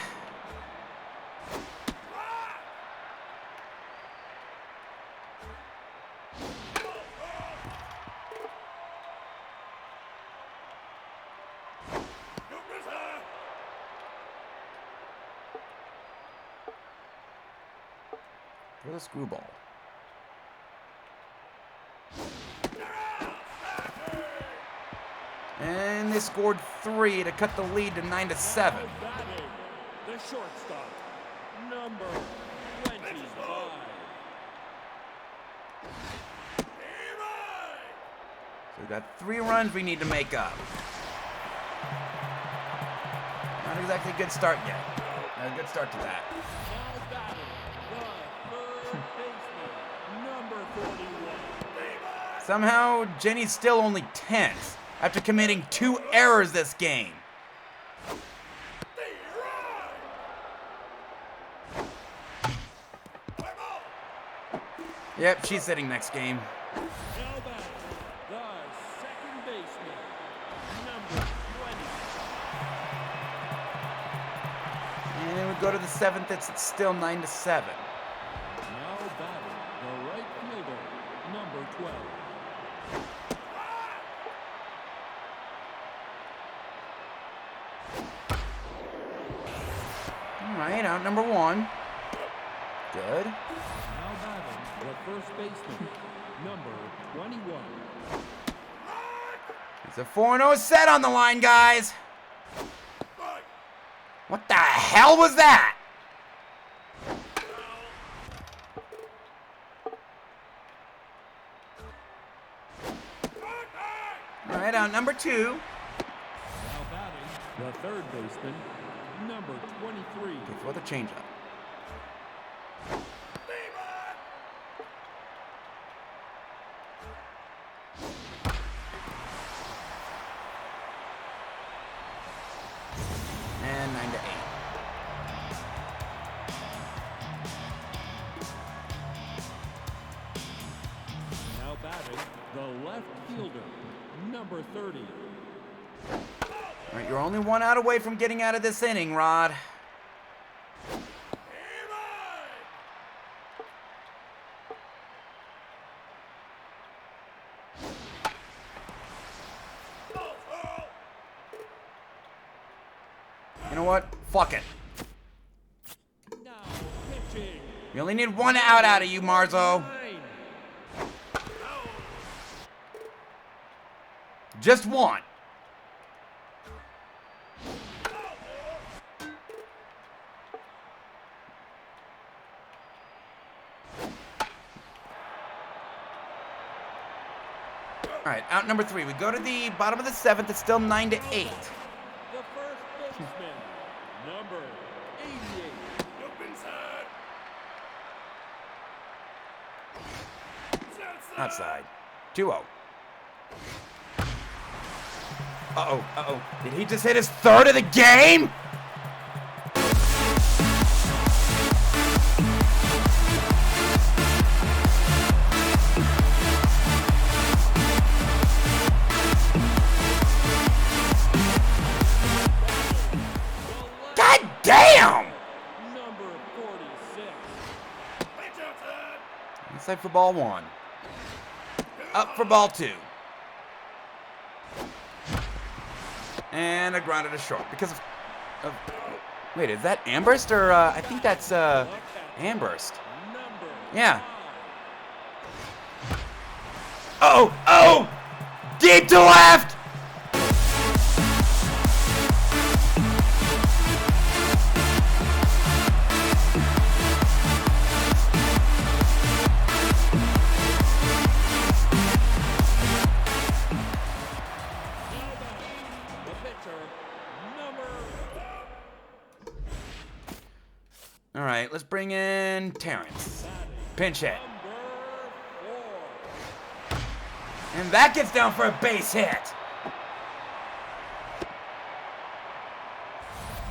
For the screwball. And they scored 3 to cut the lead to 9-7. Now batting, the shortstop, number 25. So we've got 3 runs we need to make up. Not exactly a good start yet. Not a good start to that. Now batting, the third baseman, number 41. Somehow, Jenny's still only 10th after committing 2 errors this game. Yep, she's sitting next game. Now batting, the second baseman, number 20. And we go to the 7th, it's still 9-7. Now batting, the right fielder, number 12. Alright, out number 1. Good. Now batting, the first baseman, number 21. It's a 4-0 set on the line, guys. What the hell was that? Alright, out number 2. Now batting, the third baseman, number 23. Okay, throw the changeup. And 9-8. Now batting, the left fielder, number 30. Alright, you're only 1 out away from getting out of this inning, Rod. You know what? Fuck it. Now pitching. We only need 1 out of you, Marzo. 9. Just 1. Alright, out number 3. We go to the bottom of the 7th. It's still 9-8. The first baseman, number 88. Outside. 2-0. Uh-oh, uh-oh. Did he just hit his 3rd of the game? God damn! Number 46. Inside for ball 1. Up for ball 2. And I grounded to short because of wait, is that Amberst or I think that's Amberst. Number Yeah. Oh, oh! Deep to left! the pitcher, number All right, let's bring in Terrence. Pinch hit. number 4. And that gets down for a base hit.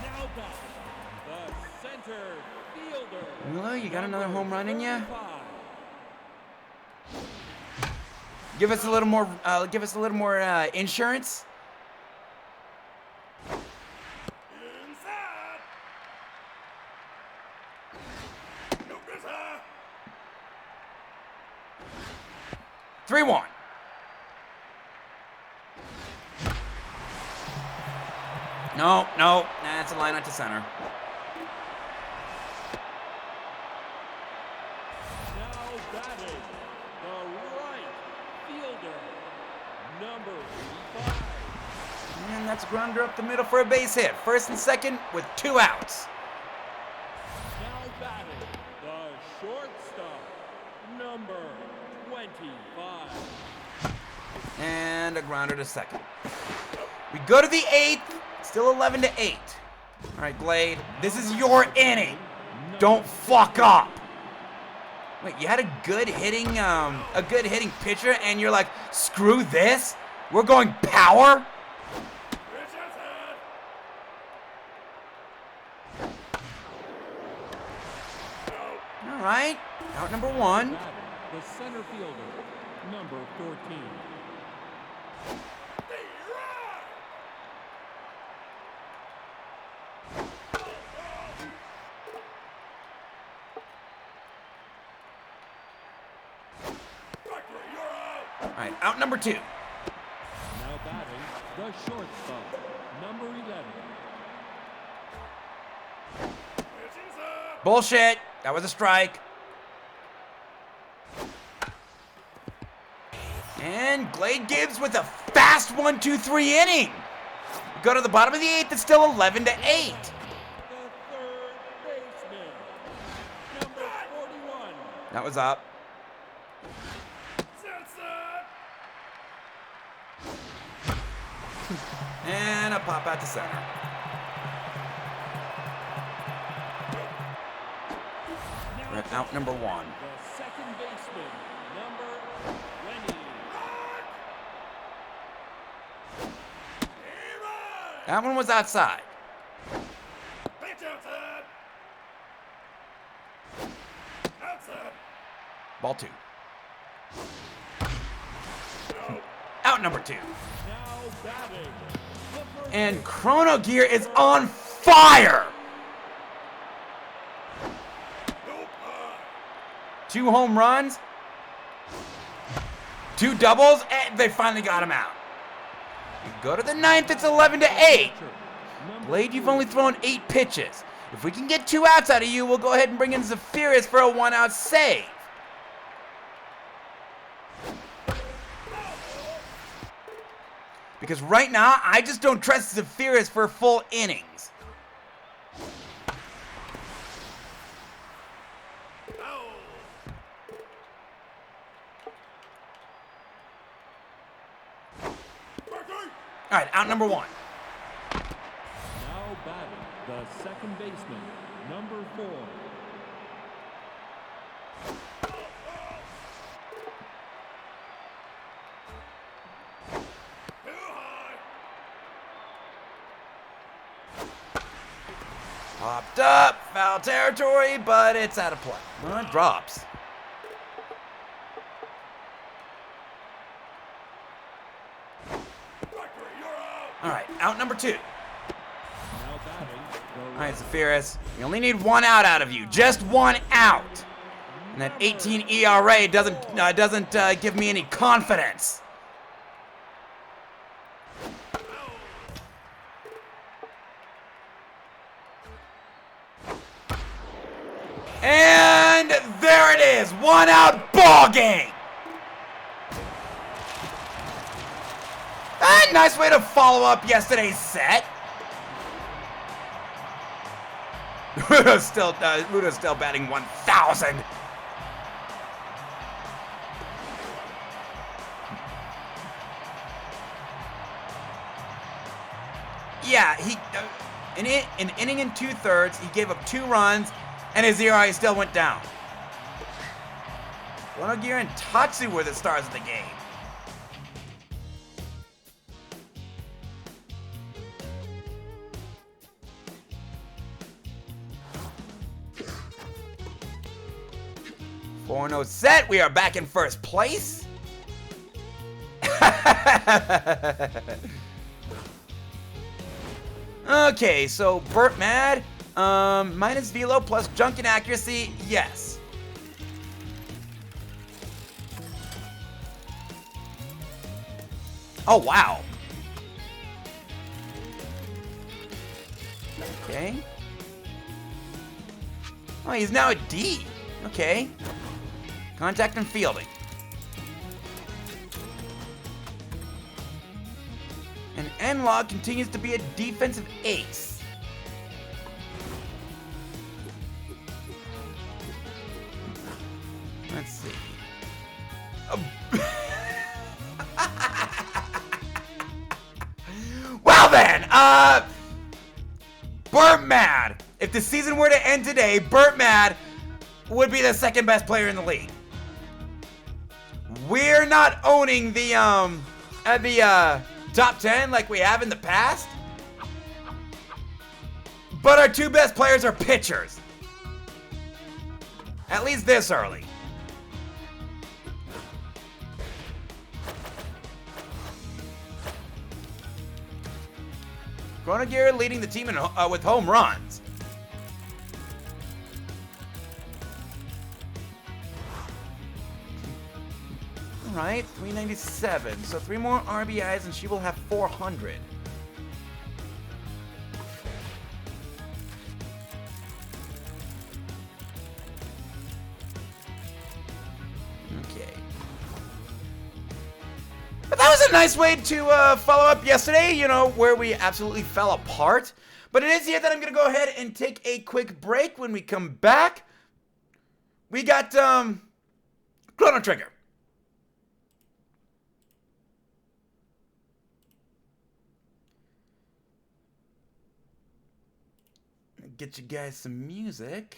Now batting, the center fielder. Well, you got another home run in ya? 35. Give us a little more. Give us a little more insurance. Inside. No good, sir. 3-1. No, no, that's a line out to center. Now batting, the right fielder, number 5. And that's a grounder up the middle for a base hit. First and second with 2 outs. Now batting, the shortstop, number 25. And a grounder to second. We go to the 8th. Still 11-8. All right, Glade. This is your inning. Don't fuck up. Wait, you had a good hitting pitcher, and you're like, screw this. We're going power. All right, out number 1. Batting, the center fielder, number 14. All right, out number 2. Now batting, the shortstop, number 11. Bullshit. That was a strike. And Glade Gibbs with a fast 1-2-3 inning. We go to the bottom of the 8th. It's still 11-8. The third baseman, number 41. That was up. And a pop out to center. We're at out number 1. The second baseman, number 20. That one was outside. Ball 2. Out number 2. Now batting, the first And Chrono Gear is on fire. 2 home runs, 2 doubles, and they finally got him out. You go to the 9th, it's 11-8. Blade, you've only thrown 8 pitches. If we can get 2 outs out of you, we'll go ahead and bring in Zephyrus for a 1-out save. Because right now, I just don't trust Zephyrus for full innings. All right, out number 1. Now batting, the second baseman, number 4. Popped up, foul territory, but it's out of play. Well, it drops. All right, out number 2. Now batting, the All right, Zephyrus, we only need 1 out of you, just 1 out. And that 18 ERA doesn't give me any confidence. And there it is, 1-out ball game. A nice way to follow up yesterday's set. Rudo's still batting 1,000. Yeah, an inning and 2/3, he gave up 2 runs, and his ERA still went down. Chrono Gear and Tatsu were the stars of the game. Four-0 set. We are back in first place. Okay, so Burt mad. Minus velo plus junk and accuracy. Yes. Oh, wow. Okay. Oh, he's now a D. Okay. Contact and fielding. And N-Log continues to be a defensive ace. Let's see. Well then, Burt Mad. If the season were to end today, Burt Mad would be the second best player in the league. We're not owning the top 10 like we have in the past. But our two best players are pitchers. At least this early. Chronogear leading the team in, with home runs. All right, 397. So 3 more RBIs and she will have 400. Okay. But that was a nice way to follow up yesterday, you know, where we absolutely fell apart. But it is here that I'm going to go ahead and take a quick break. When we come back, we got Chrono Trigger. Get you guys some music.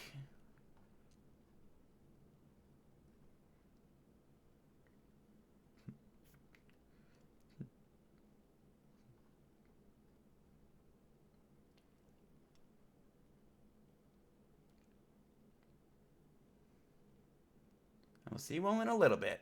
I'll see you all in a little bit.